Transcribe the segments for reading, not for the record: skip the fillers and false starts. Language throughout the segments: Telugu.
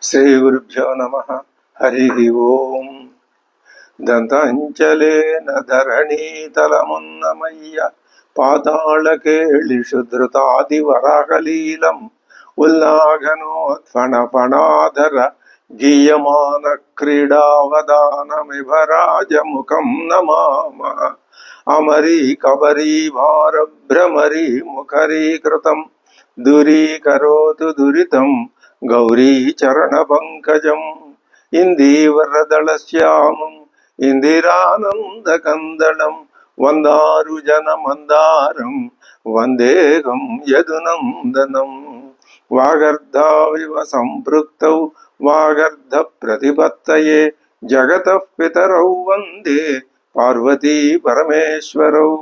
శ్రీ గురుభ్యో నమః. హరి ఓం. దంతాంచలేన ధరణీతలమున్నమయ్య పాతాళకేళిషు ధృతాదివరాహలీలం ఉల్లాఘనోత్ఫణఫణాధర గీయమాన క్రీడావదానమివ రాజముఖం నమామ. అమరీ కబరీ భారభ్రమరీ ముఖరీకృతం దూరీకరోతు దురితం గౌరీ చరణ పంకజం ఇందీవరదళశ్యామం ఇందిరానందకందళం వందారు జనమందారం వందేహం యదునందనం. వాగర్ధావివ సంపృక్తౌ వాగర్ధ ప్రతిపత్తయే జగతః పితరౌ వందే పార్వతీ పరమేశ్వరౌ.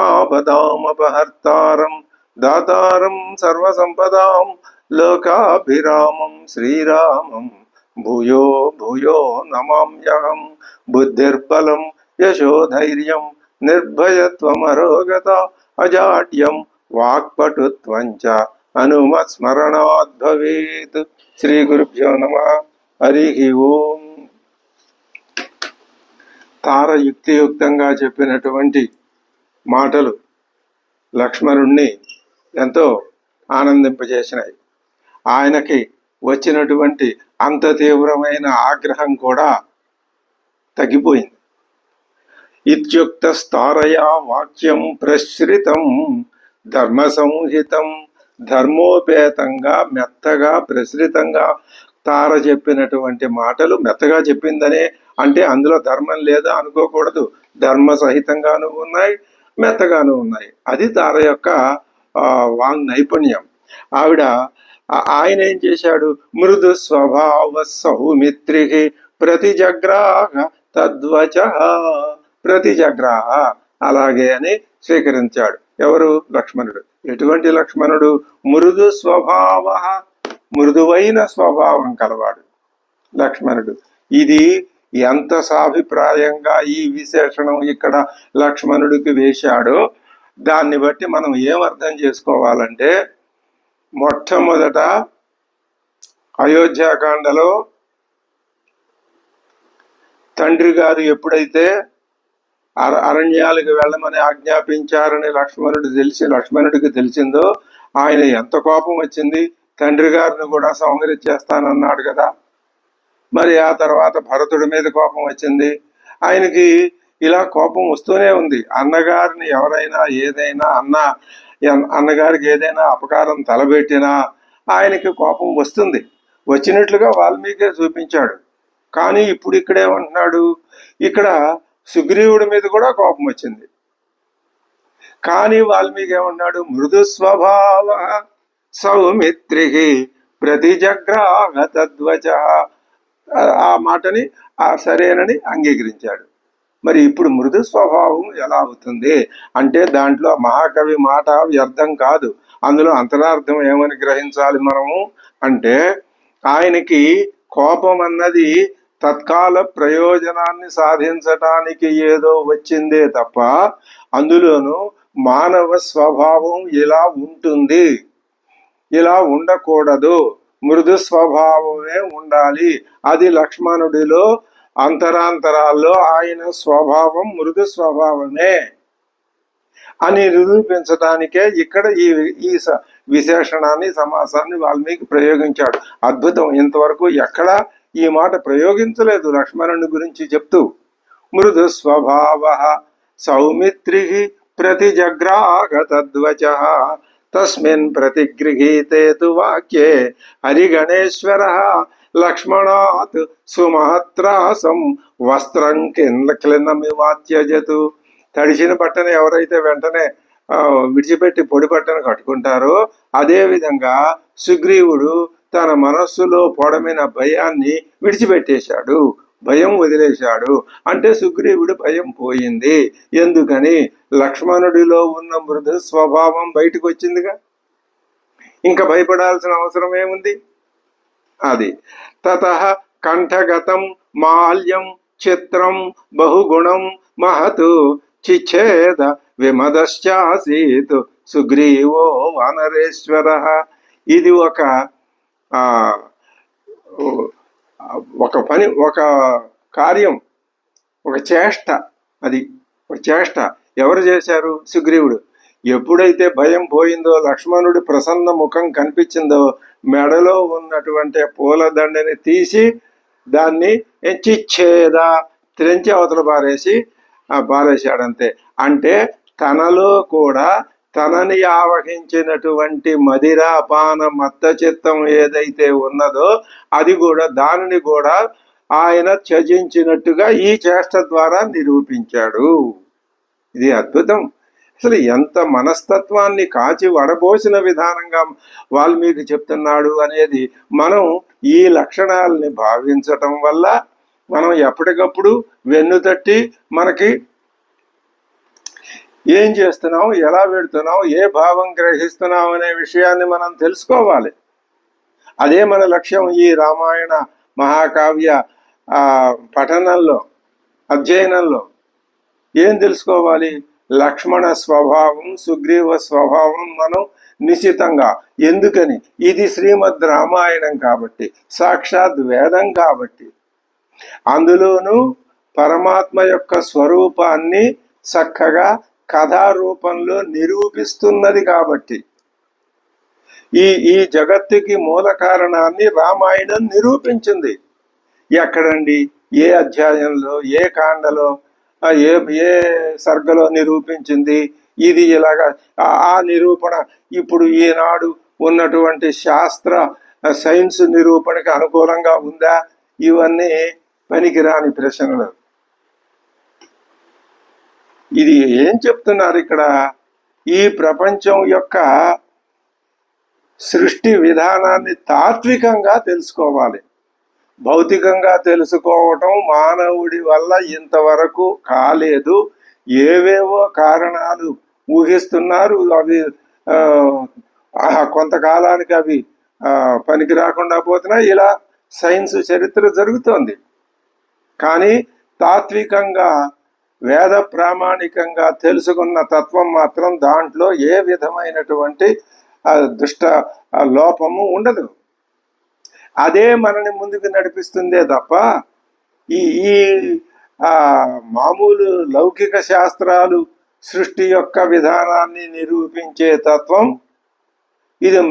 ఆపదామపహర్తారం దాతారం సర్వసంపదాం లోకాభిరామం శ్రీరామం భూయో భూయో నమామ్యహం. బుద్ధిర్బలం యశోధైర్యం నిర్భయత్వమరోగత అజాడ్యం వాక్పటుత్వం చ హనుమత్స్మరణాత్ భవేత్. శ్రీ గురుభ్యో నమః. హరి ఓం. తార యుక్తియుక్తంగా చెప్పినటువంటి మాటలు లక్ష్మణుణ్ణి ఎంతో ఆనందింపజేసినాయి. ఆయనకి వచ్చినటువంటి అంత తీవ్రమైన ఆగ్రహం కూడా తగ్గిపోయింది. ఇత్యుక్తస్తారయా వాక్యం ప్రశ్రితం ధర్మ సంహితం. ధర్మోపేతంగా మెత్తగా ప్రశ్రితంగా తార చెప్పినటువంటి మాటలు మెత్తగా చెప్పిందనే అంటే అందులో ధర్మం లేదా అనుకోకూడదు. ధర్మ సహితంగానూ ఉన్నాయి, మెత్తగానూ ఉన్నాయి. అది తార యొక్క వాంగ్ నైపుణ్యం. ఆయన ఏం చేశాడు? మృదు స్వభావ సౌమిత్రికి ప్రతిజగ్రాహ తద్వచ. ప్రతిజగ్రాహ అలాగే అని స్వీకరించాడు. ఎవరు? లక్ష్మణుడు. ఎటువంటి లక్ష్మణుడు? మృదు స్వభావ, మృదువైన స్వభావం కలవాడు లక్ష్మణుడు. ఇది ఎంత సాభిప్రాయంగా ఈ విశేషణం ఇక్కడ లక్ష్మణుడికి వేశాడో దాన్ని బట్టి మనం ఏమర్థం చేసుకోవాలంటే, మొట్టమొదట అయోధ్యాకాండలో తండ్రి గారు ఎప్పుడైతే అరణ్యాలకు వెళ్ళమని ఆజ్ఞాపించారని లక్ష్మణుడికి తెలిసిందో ఆయన ఎంత కోపం వచ్చింది. తండ్రి గారిని కూడా సంహరించేస్తానన్నాడు కదా. మరి ఆ తర్వాత భరతుడి మీద కోపం వచ్చింది. ఆయనకి ఇలా కోపం వస్తూనే ఉంది. అన్నగారిని ఎవరైనా ఏదైనా అన్నగారికి ఏదైనా అపకారం తలబెట్టినా ఆయనకి కోపం వస్తుంది. వచ్చినట్లుగా వాల్మీకి చూపించాడు. కానీ ఇప్పుడు ఇక్కడ ఏమంటున్నాడు? ఇక్కడ సుగ్రీవుడి మీద కూడా కోపం వచ్చింది. కానీ వాల్మీకి ఏమన్నాడు? మృదు స్వభావ సౌమిత్రికి ప్రతిజగ్రాహ తద్వచ. ఆ మాటని సరేనని అంగీకరించాడు. మరి ఇప్పుడు మృదు స్వభావం ఎలా అవుతుంది అంటే దాంట్లో మహాకవి మాట వ్యర్థం కాదు. అందులో అంతరార్థం ఏమని గ్రహించాలి మనము అంటే, ఆయనకి కోపం అన్నది తత్కాల ప్రయోజనాన్ని సాధించటానికి ఏదో వచ్చిందే తప్ప అందులోనూ మానవ స్వభావం ఇలా ఉంటుంది, ఇలా ఉండకూడదు, మృదు స్వభావమే ఉండాలి. అది లక్ష్మణుడిలో అంతరాంతరాల్లో ఆయన స్వభావం మృదు స్వభావమే అని నిరూపించడానికే ఇక్కడ ఈ విశేషణాన్ని సమాసాన్ని వాల్మీకి ప్రయోగించాడు. అద్భుతం. ఇంతవరకు ఎక్కడా ఈ మాట ప్రయోగించలేదు లక్ష్మణుని గురించి చెప్తూ. మృదు స్వభావ సౌమిత్రి ప్రతిజగ్రాహ తద్వచ తస్మిన్ ప్రతిగృహీతే తు వాక్యే హరిగణేశ్వర లక్ష్మణాత్ సుమహత్రాసం వస్త్రం క్లిన్నమివాత్యజతు. తడిసిన బట్టను ఎవరైతే వెంటనే విడిచిపెట్టి పొడి బట్టను కట్టుకుంటారో అదే విధంగా సుగ్రీవుడు తన మనస్సులో పొడమిన భయాన్ని విడిచిపెట్టేశాడు, భయం వదిలేశాడు. అంటే సుగ్రీవుడు భయం పోయింది. ఎందుకని? లక్ష్మణుడిలో ఉన్న మృదు స్వభావం బయటకు వచ్చిందిగా. ఇంకా భయపడాల్సిన అవసరం ఏముంది? అది. తతః కంఠగతం మాల్యం చిత్రం బహుగుణం మహతు చిచ్ఛేద విమదశ్చాసీత్ సుగ్రీవో వానరేశ్వర. ఇది ఒక ఒక పని, ఒక కార్యం, ఒక చేష్ట, అది ఒక చేష్ట ఎవరు చేశారు? సుగ్రీవుడు. ఎప్పుడైతే భయం పోయిందో, లక్ష్మణుడి ప్రసన్న ముఖం కనిపించిందో, మెడలో ఉన్నటువంటి పూలదండని తీసి దాన్ని చిచ్చేదా త్రెంచి అవతల పారేశాడంతే. అంటే తనలో కూడా తనని ఆవహించినటువంటి మదిరాపాన మత్త చిత్తం ఏదైతే ఉన్నదో అది కూడా, దానిని కూడా ఆయన త్యజించినట్టుగా ఈ చేష్ట ద్వారా నిరూపించాడు. ఇది అద్భుతం. అసలు ఎంత మనస్తత్వాన్ని కాచి వడబోసిన విధానంగా వాల్మీకి చెప్తున్నాడు అనేది మనం ఈ లక్షణాలని భావించటం వల్ల మనం ఎప్పటికప్పుడు వెన్ను తట్టి మనకి ఏం చేస్తున్నాం, ఎలా పెడుతున్నాం, ఏ భావం గ్రహిస్తున్నాం అనే విషయాన్ని మనం తెలుసుకోవాలి. అదే మన లక్ష్యం. ఈ రామాయణ మహాకావ్య పఠనంలో, అధ్యయనంలో ఏం తెలుసుకోవాలి? లక్ష్మణ స్వభావం, సుగ్రీవ స్వభావం మనం నిశ్చితంగా. ఎందుకని? ఇది శ్రీమద్ రామాయణం కాబట్టి, సాక్షాత్ వేదం కాబట్టి, అందులోనూ పరమాత్మ యొక్క స్వరూపాన్ని చక్కగా కథారూపంలో నిరూపిస్తున్నది కాబట్టి, ఈ జగత్తుకి మూల కారణాన్ని రామాయణం నిరూపించింది. ఎక్కడండి? ఏ అధ్యాయంలో, ఏ కాండలో, ఏ సర్గలో నిరూపించింది? ఇది ఇలాగా ఆ నిరూపణ ఇప్పుడు ఈనాడు ఉన్నటువంటి శాస్త్ర సైన్స్ నిరూపణకి అనుకూలంగా ఉందా? ఇవన్నీ పనికిరాని ప్రశ్నలు. ఇది ఏం చెప్తున్నారు ఇక్కడ? ఈ ప్రపంచం యొక్క సృష్టి విధానాన్ని తాత్వికంగా తెలుసుకోవాలి. భౌతికంగా తెలుసుకోవటం మానవుడి వల్ల ఇంతవరకు కాలేదు. ఏవేవో కారణాలు ఊహిస్తున్నారు. అవి కొంతకాలానికి అవి పనికి రాకుండా పోతున్నాయి. ఇలా సైన్స్ చరిత్ర జరుగుతోంది. కానీ తాత్వికంగా, వేద ప్రామాణికంగా తెలుసుకున్న తత్వం మాత్రం దాంట్లో ఏ విధమైనటువంటి దుష్ట లోపము ఉండదు. అదే మనని ముందుకు నడిపిస్తుందే తప్ప ఈ మామూలు లౌకిక శాస్త్రాలు సృష్టి యొక్క విధానాన్ని నిరూపించే తత్వం ఇది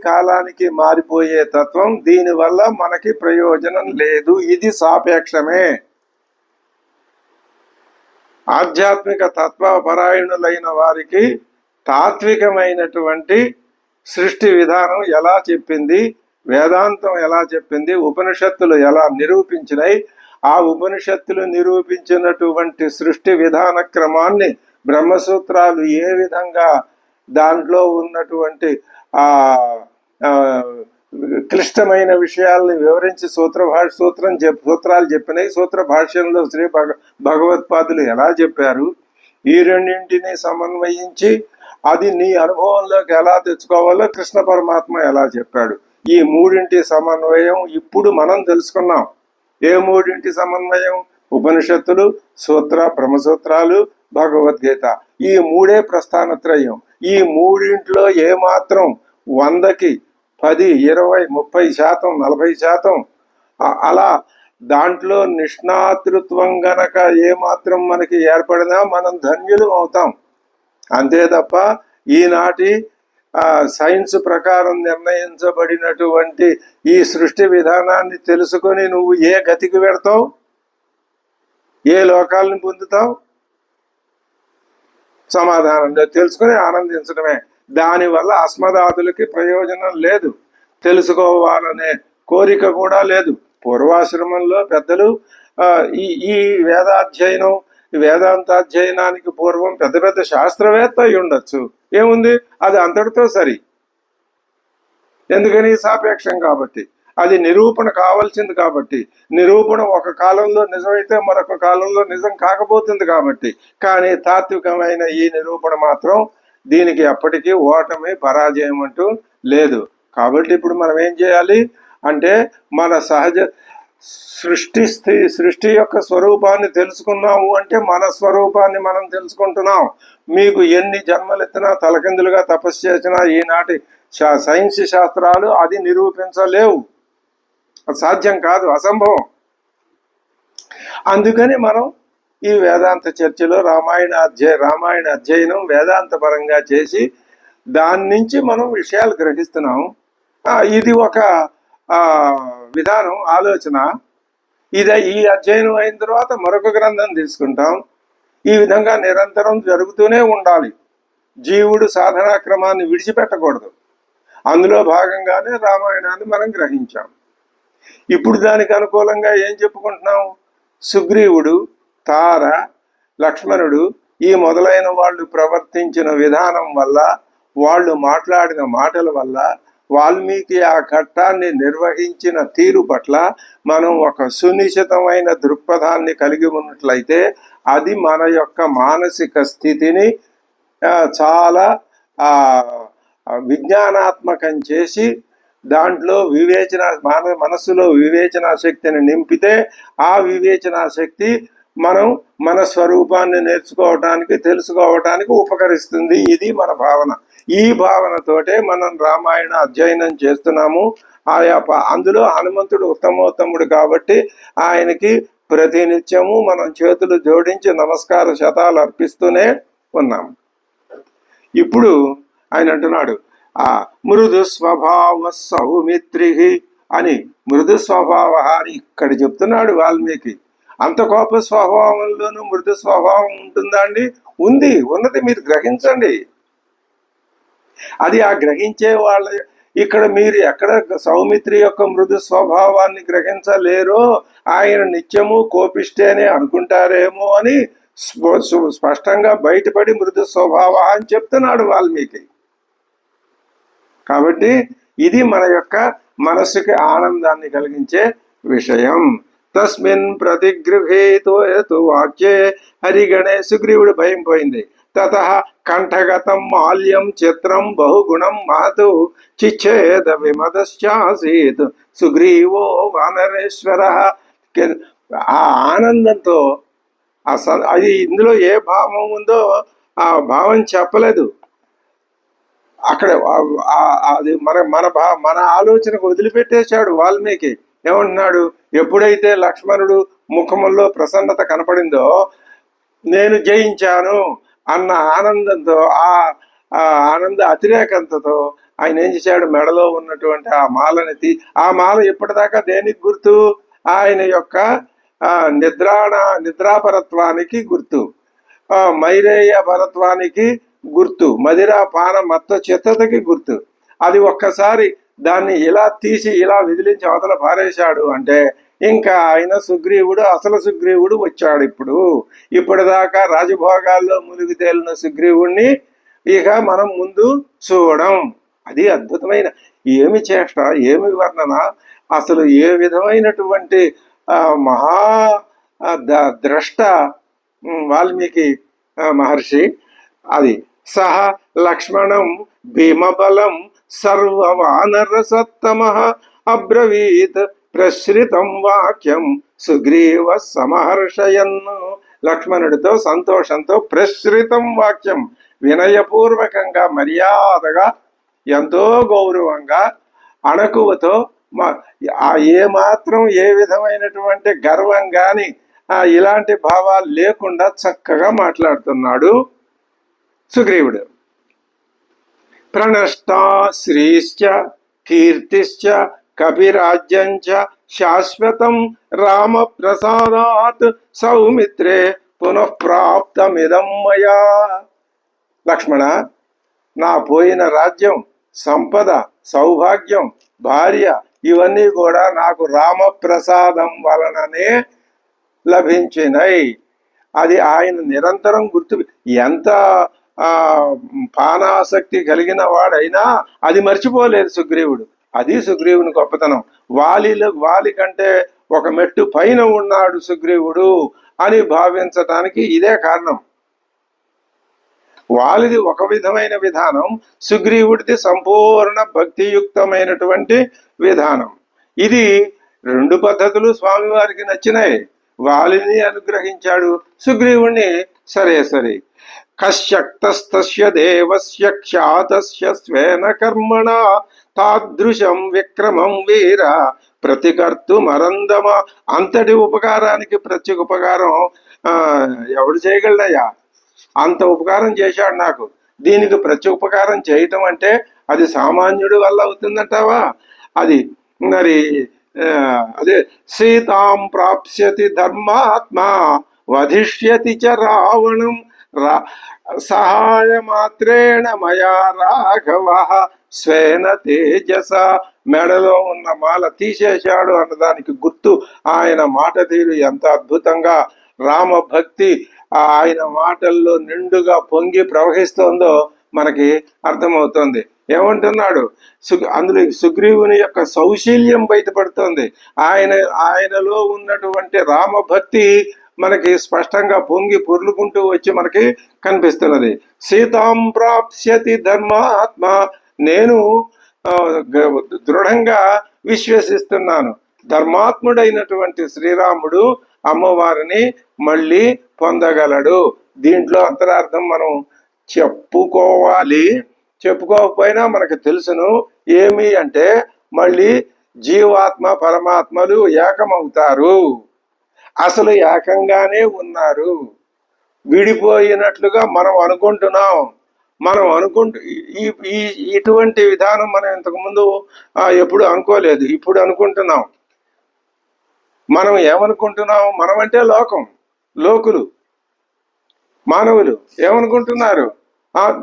కాలానికి మారిపోయే తత్వం. దీనివల్ల మనకి ప్రయోజనం లేదు. ఇది సాపేక్షమే. ఆధ్యాత్మిక తత్వపరాయణులైన వారికి తాత్వికమైనటువంటి సృష్టి విధానం ఎలా చెప్పింది, వేదాంతం ఎలా చెప్పింది, ఉపనిషత్తులు ఎలా నిరూపించినాయి, ఆ ఉపనిషత్తులు నిరూపించినటువంటి సృష్టి విధాన క్రమాన్ని బ్రహ్మసూత్రాలు ఏ విధంగా దాంట్లో ఉన్నటువంటి క్లిష్టమైన విషయాల్ని వివరించి సూత్రాలు చెప్పినాయి. సూత్ర భాష్యంలో శ్రీ భగవత్పాదులు ఎలా చెప్పారు, ఈ రెండింటిని సమన్వయించి అది నీ అనుభవంలోకి ఎలా తెచ్చుకోవాలో కృష్ణ పరమాత్మ ఎలా చెప్పాడు. ఈ మూడింటి సమన్వయం ఇప్పుడు మనం తెలుసుకున్నాం. ఏ మూడింటి సమన్వయం? ఉపనిషత్తులు, బ్రహ్మసూత్రాలు, భగవద్గీత. ఈ మూడే ప్రస్థానత్రయం. ఈ మూడింట్లో ఏమాత్రం 100కి 10, 20, 30%, 40% అలా దాంట్లో నిష్ణాతృత్వం గనక ఏమాత్రం మనకి ఏర్పడినా మనం ధన్యులు అవుతాం. అంతే తప్ప ఈనాటి సైన్స్ ప్రకారం నిర్ణయించబడినటువంటి ఈ సృష్టి విధానాన్ని తెలుసుకొని నువ్వు ఏ గతికి పెడతావు, ఏ లోకాలను పొందుతావు? సమాధానం తెలుసుకుని ఆనందించడమే. దానివల్ల అస్మదాదులకి ప్రయోజనం లేదు, తెలుసుకోవాలనే కోరిక కూడా లేదు. పూర్వాశ్రమంలో పెద్దలు ఈ వేదాధ్యయనం, వేదాంతాధ్యయనానికి పూర్వం పెద్ద పెద్ద శాస్త్రవేత్త అయి ఉండొచ్చు. ఏముంది, అది అంతటితో సరి. ఎందుకని? సాపేక్షం కాబట్టి. అది నిరూపణ కావాల్సింది కాబట్టి. నిరూపణ ఒక కాలంలో నిజమైతే మరొక కాలంలో నిజం కాకపోతుంది కాబట్టి. కానీ తాత్వికమైన ఈ నిరూపణ మాత్రం దీనికి ఎప్పటికీ ఓటమి, పరాజయం అంటూ లేదు. కాబట్టి ఇప్పుడు మనం ఏం చేయాలి అంటే, మన సహజ సృష్టి యొక్క స్వరూపాన్ని తెలుసుకున్నాము అంటే మన స్వరూపాన్ని మనం తెలుసుకుంటున్నాం. మీకు ఎన్ని జన్మలెత్తినా, తలకిందులుగా తపస్సు చేసినా ఈనాటి సైన్స్ శాస్త్రాలు అది నిరూపించలేవు. అది సాధ్యం కాదు, అసంభవం. అందుకని మనం ఈ వేదాంత చర్చలో రామాయణ అధ్యయనం వేదాంత పరంగా చేసి దాని నుంచి మనం విషయాలు గ్రహిస్తున్నాం. ఇది ఒక విధానం, ఆలోచన. ఈ అధ్యయనం అయిన తర్వాత మరొక గ్రంథం తీసుకుంటాం. ఈ విధంగా నిరంతరం జరుగుతూనే ఉండాలి. జీవుడు సాధనా క్రమాన్ని విడిచిపెట్టకూడదు. అందులో భాగంగానే రామాయణాన్ని మనం గ్రహించాం. ఇప్పుడు దానికి అనుకూలంగా ఏం చెప్పుకుంటున్నాం? సుగ్రీవుడు, తార, లక్ష్మణుడు ఈ మొదలైన వాళ్ళు ప్రవర్తించిన విధానం వల్ల, వాళ్ళు మాట్లాడిన మాటల వల్ల, వాల్మీకి ఆ ఘట్టాన్ని నిర్వహించిన తీరు పట్ల మనం ఒక సునిశ్చితమైన దృక్పథాన్ని కలిగి ఉన్నట్లయితే అది మన యొక్క మానసిక స్థితిని చాలా విజ్ఞానాత్మకం చేసి దాంట్లో మనస్సులో వివేచనా శక్తిని నింపితే ఆ వివేచనా శక్తి మనం మన స్వరూపాన్ని నేర్చుకోవటానికి, తెలుసుకోవటానికి ఉపకరిస్తుంది. ఇది మన భావన. ఈ భావనతోటే మనం రామాయణ అధ్యయనం చేస్తున్నాము. అందులో హనుమంతుడు ఉత్తమోత్తముడు కాబట్టి ఆయనకి ప్రతినిత్యము మనం చేతులు జోడించి నమస్కార శతాలు అర్పిస్తూనే ఉన్నాం. ఇప్పుడు ఆయన అంటున్నాడు, మృదు స్వభావ సౌమిత్రి అని. మృదు స్వభావ అని ఇక్కడ చెప్తున్నాడు వాల్మీకి. అంత కోప స్వభావంలోనూ మృదు స్వభావం ఉంటుందా అండి? ఉన్నది, మీరు గ్రహించండి. అది ఆ గ్రహించే వాళ్ళ ఇక్కడ మీరు ఎక్కడ సౌమిత్రి యొక్క మృదు స్వభావాన్ని గ్రహించలేరో ఆయన నిత్యము కోపిష్టేనే అనుకుంటారేమో అని స్పష్టంగా బయటపడి మృదు స్వభావ అని చెప్తున్నాడు వాల్మీకి. కాబట్టి ఇది మన యొక్క మనస్సుకి ఆనందాన్ని కలిగించే విషయం. తస్మిన్ ప్రతిగృహేతో వాక్యే హరిగణే. సుగ్రీవుడు భయం పోయింది. తత కంఠగతం మాల్యం చిత్రం బహుగుణం మాతు చిచ్ఛేద విమదశ్చాసీత్ సుగ్రీవో వానరేశ్వర. ఆ ఆనందంతో అది ఇందులో ఏ భావం ఉందో ఆ భావం చెప్పలేదు. అక్కడ అది మన ఆలోచనకు వదిలిపెట్టేశాడు వాల్మీకి. ఏమంటున్నాడు? ఎప్పుడైతే లక్ష్మణుడు ముఖములో ప్రసన్నత కనపడిందో, నేను జయించాను అన్న ఆనందంతో, ఆ ఆనంద అతిరేకంతో ఆయన ఏం చేశాడు? మెడలో ఉన్నటువంటి ఆ మాలని ఆ మాల ఇప్పటిదాకా దేనికి గుర్తు? ఆయన యొక్క నిద్రాపరత్వానికి గుర్తు, మైరేయ పరత్వానికి గుర్తు, మదిరా పాన మత్త చిత్తతకి గుర్తు. అది ఒక్కసారి దాన్ని ఇలా తీసి ఇలా విదిలించి అవతల పారేశాడు అంటే ఇంకా ఆయన సుగ్రీవుడు, అసలు సుగ్రీవుడు వచ్చాడు. ఇప్పటిదాకా రాజభోగాల్లో మునిగి తేలిన సుగ్రీవుణ్ణి ఇక మనం ముందు చూడడం. అది అద్భుతమైన ఏమి చేష్ట, ఏమి వర్ణన, అసలు ఏ విధమైనటువంటి మహా ద్రష్ట వాల్మీకి మహర్షి. అది సహ లక్ష్మణం భీమబలం సర్వవానర సత్తమ అబ్రవీత్ ప్రశ్రితం వాక్యం సుగ్రీవ సమహర్షయన్. లక్ష్మణుడితో సంతోషంతో ప్రశ్రితం వాక్యం, వినయపూర్వకంగా, మర్యాదగా, ఎంతో గౌరవంగా, అణకువతో, ఏ మాత్రం ఏ విధమైనటువంటి గర్వం గాని ఇలాంటి భావాలు లేకుండా చక్కగా మాట్లాడుతున్నాడు సుగ్రీవుడు. ప్రణష్టా శ్రీశ్చ కీర్తిశ్చ కపిరాజ్యంచ శాశ్వతం రామ ప్రసాదాత్ సౌమిత్రే పునఃప్రాప్తమిదం మయా. లక్ష్మణ, నా పోయిన రాజ్యం, సంపద, సౌభాగ్యం, భార్య ఇవన్నీ కూడా నాకు రామప్రసాదం వలననే లభించినాయి. అది ఆయన నిరంతరం గుర్తు. ఎంత పానాసక్తి కలిగిన వాడైనా అది మర్చిపోలేదు సుగ్రీవుడు. అది సుగ్రీవుని గొప్పతనం. వాలి కంటే ఒక మెట్టు పైన ఉన్నాడు సుగ్రీవుడు అని భావించటానికి ఇదే కారణం. వాలిది ఒక విధమైన విధానం, సుగ్రీవుడిది సంపూర్ణ భక్తియుక్తమైనటువంటి విధానం. ఇది రెండు పద్ధతులు స్వామివారికి నచ్చినాయి. వాలిని అనుగ్రహించాడు, సుగ్రీవుణ్ణి సరే. కశ్యక్తస్తస్య దేవస్య ఖ్యాతస్య స్వేన కర్మణ తాదృశం విక్రమం వీర ప్రతికర్తు మరందమ. అంతటి ఉపకారానికి ప్రత్యేక ఉపకారం ఎవడు చేయగలడయ్యా? అంత ఉపకారం చేశాడు నాకు. దీనికి ప్రత్యుపకారం చేయటం అంటే అది సామాన్యుడి వల్ల అవుతుందంటావా? అది మరి అదే సీతాం ప్రాప్స్యతి ధర్మాత్మ వధిష్యతి చ రావణం సహాయ మాత్రేణ మయా రాఘవ స్వేన తేజస. మెడలో ఉన్న మాల తీసేశాడు అన్నదానికి గుర్తు ఆయన మాట తీరు ఎంత అద్భుతంగా రామభక్తి ఆయన మాటల్లో నిండుగా పొంగి ప్రవహిస్తోందో మనకి అర్థమవుతుంది. ఏమంటున్నాడు? అందులో సుగ్రీవుని యొక్క సౌశీల్యం బయటపడుతోంది. ఆయనలో ఉన్నటువంటి రామభక్తి మనకి స్పష్టంగా పొంగి పొర్లుకుంటూ వచ్చి మనకి కనిపిస్తున్నది. సీతాం ప్రాప్స్యతి ధర్మాత్మ. నేను దృఢంగా విశ్వసిస్తున్నాను, ధర్మాత్ముడైనటువంటి శ్రీరాముడు అమ్మవారిని మళ్ళీ పొందగలడు. దీంట్లో అంతరార్థం మనం చెప్పుకోవాలి. చెప్పుకోకపోయినా మనకు తెలుసును. ఏమి అంటే మళ్ళీ జీవాత్మ పరమాత్మలు ఏకమవుతారు. అసలు ఏకంగానే ఉన్నారు. విడిపోయినట్లుగా మనం అనుకుంటున్నాం. ఇటువంటి విధానం మనం ఇంతకుముందు ఎప్పుడు అనుకోలేదు, ఇప్పుడు అనుకుంటున్నాం. మనం ఏమనుకుంటున్నాం? మనం అంటే లోకులు, మానవులు ఏమనుకుంటున్నారు?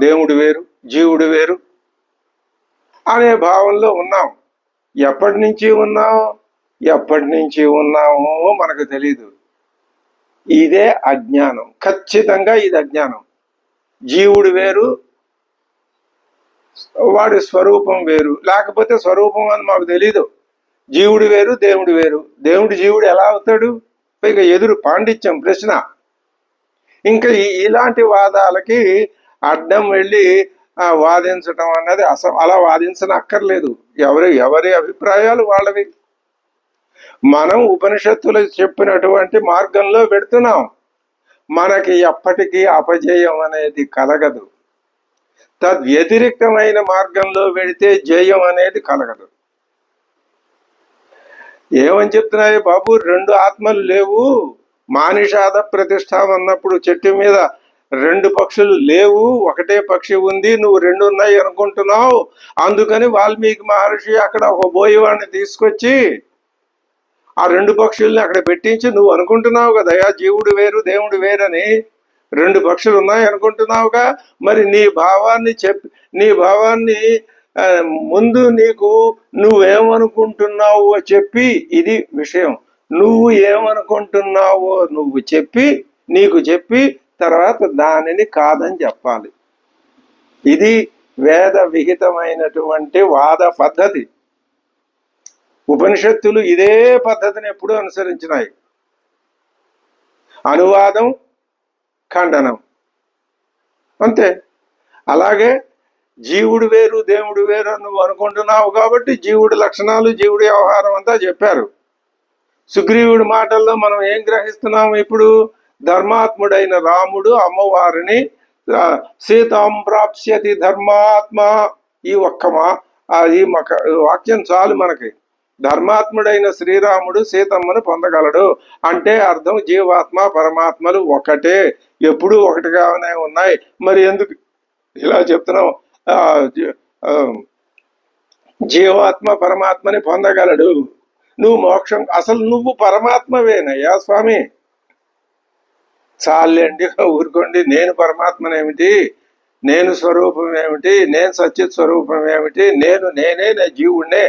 దేవుడు వేరు, జీవుడు వేరు అనే భావంలో ఉన్నాం. ఎప్పటి నుంచి ఉన్నామో మనకు తెలీదు. ఇదే అజ్ఞానం. ఖచ్చితంగా ఇది అజ్ఞానం. జీవుడు వేరు, వాడి స్వరూపం వేరు. లేకపోతే స్వరూపం అని మాకు తెలీదు. జీవుడు వేరు, దేవుడు వేరు. జీవుడు ఎలా అవుతాడు? పైగా ఎదురు పాండిత్యం ప్రశ్న. ఇంకా ఇలాంటి వాదాలకి అడ్డం వెళ్ళి వాదించటం అన్నది అలా వాదించనక్కర్లేదు. ఎవరి అభిప్రాయాలు వాళ్ళవి. మనం ఉపనిషత్తులు చెప్పినటువంటి మార్గంలో పెడుతున్నాం. మనకి ఎప్పటికీ అపజయం అనేది కలగదు. తద్వ్యతిరిక్తమైన మార్గంలో వెళితే జయం అనేది కలగదు. ఏమని చెప్తున్నాయి బాబు? రెండు ఆత్మలు లేవు. మానిషాద ప్రతిష్ట అన్నప్పుడు చెట్టు మీద రెండు పక్షులు లేవు, ఒకటే పక్షి ఉంది. నువ్వు రెండు ఉన్నాయి అనుకుంటున్నావు. అందుకని వాల్మీకి మహర్షి అక్కడ ఒక బోయవాడిని తీసుకొచ్చి ఆ రెండు పక్షుల్ని అక్కడ పెట్టించి నువ్వు అనుకుంటున్నావు కదయా జీవుడు వేరు దేవుడు వేరని. రెండు పక్షులు ఉన్నాయి అనుకుంటున్నావుగా. మరి నీ భావాన్ని ముందు నువ్వేమనుకుంటున్నావో చెప్పి, ఇది విషయం. నువ్వు ఏమనుకుంటున్నావో నీకు చెప్పి తర్వాత దానిని కాదని చెప్పాలి. ఇది వేద విహితమైనటువంటి వాద పద్ధతి. ఉపనిషత్తులు ఇదే పద్ధతిని ఎప్పుడూ అనుసరించినాయి. అనువాదం, ఖండనం, అంతే. అలాగే జీవుడు వేరు దేవుడు వేరు అని నువ్వు అనుకుంటున్నావు కాబట్టి జీవుడి లక్షణాలు, జీవుడి వ్యవహారం అంతా చెప్పారు. సుగ్రీవుడి మాటల్లో మనం ఏం గ్రహిస్తున్నాము? ఇప్పుడు ధర్మాత్ముడైన రాముడు అమ్మవారిని సీతాం ప్రాప్స్యతి ధర్మాత్మ. ఈ వాక్యం చాలు మనకి. ధర్మాత్ముడైన శ్రీరాముడు సీతమ్మను పొందగలడు అంటే అర్థం జీవాత్మ పరమాత్మలు ఒకటే, ఎప్పుడూ ఒకటిగానే ఉన్నాయి. మరి ఎందుకు ఇలా చెప్తున్నావు? జీవాత్మ పరమాత్మని పొందగలడు. నువ్వు మోక్షం, అసలు నువ్వు పరమాత్మవేనయ్యా స్వామి. చాలండి, ఊరుకోండి. నేను పరమాత్మనేమిటి, నేను స్వరూపం ఏమిటి, నేను సచ్చిత్ స్వరూపం ఏమిటి, నేనే నా జీవుడినే.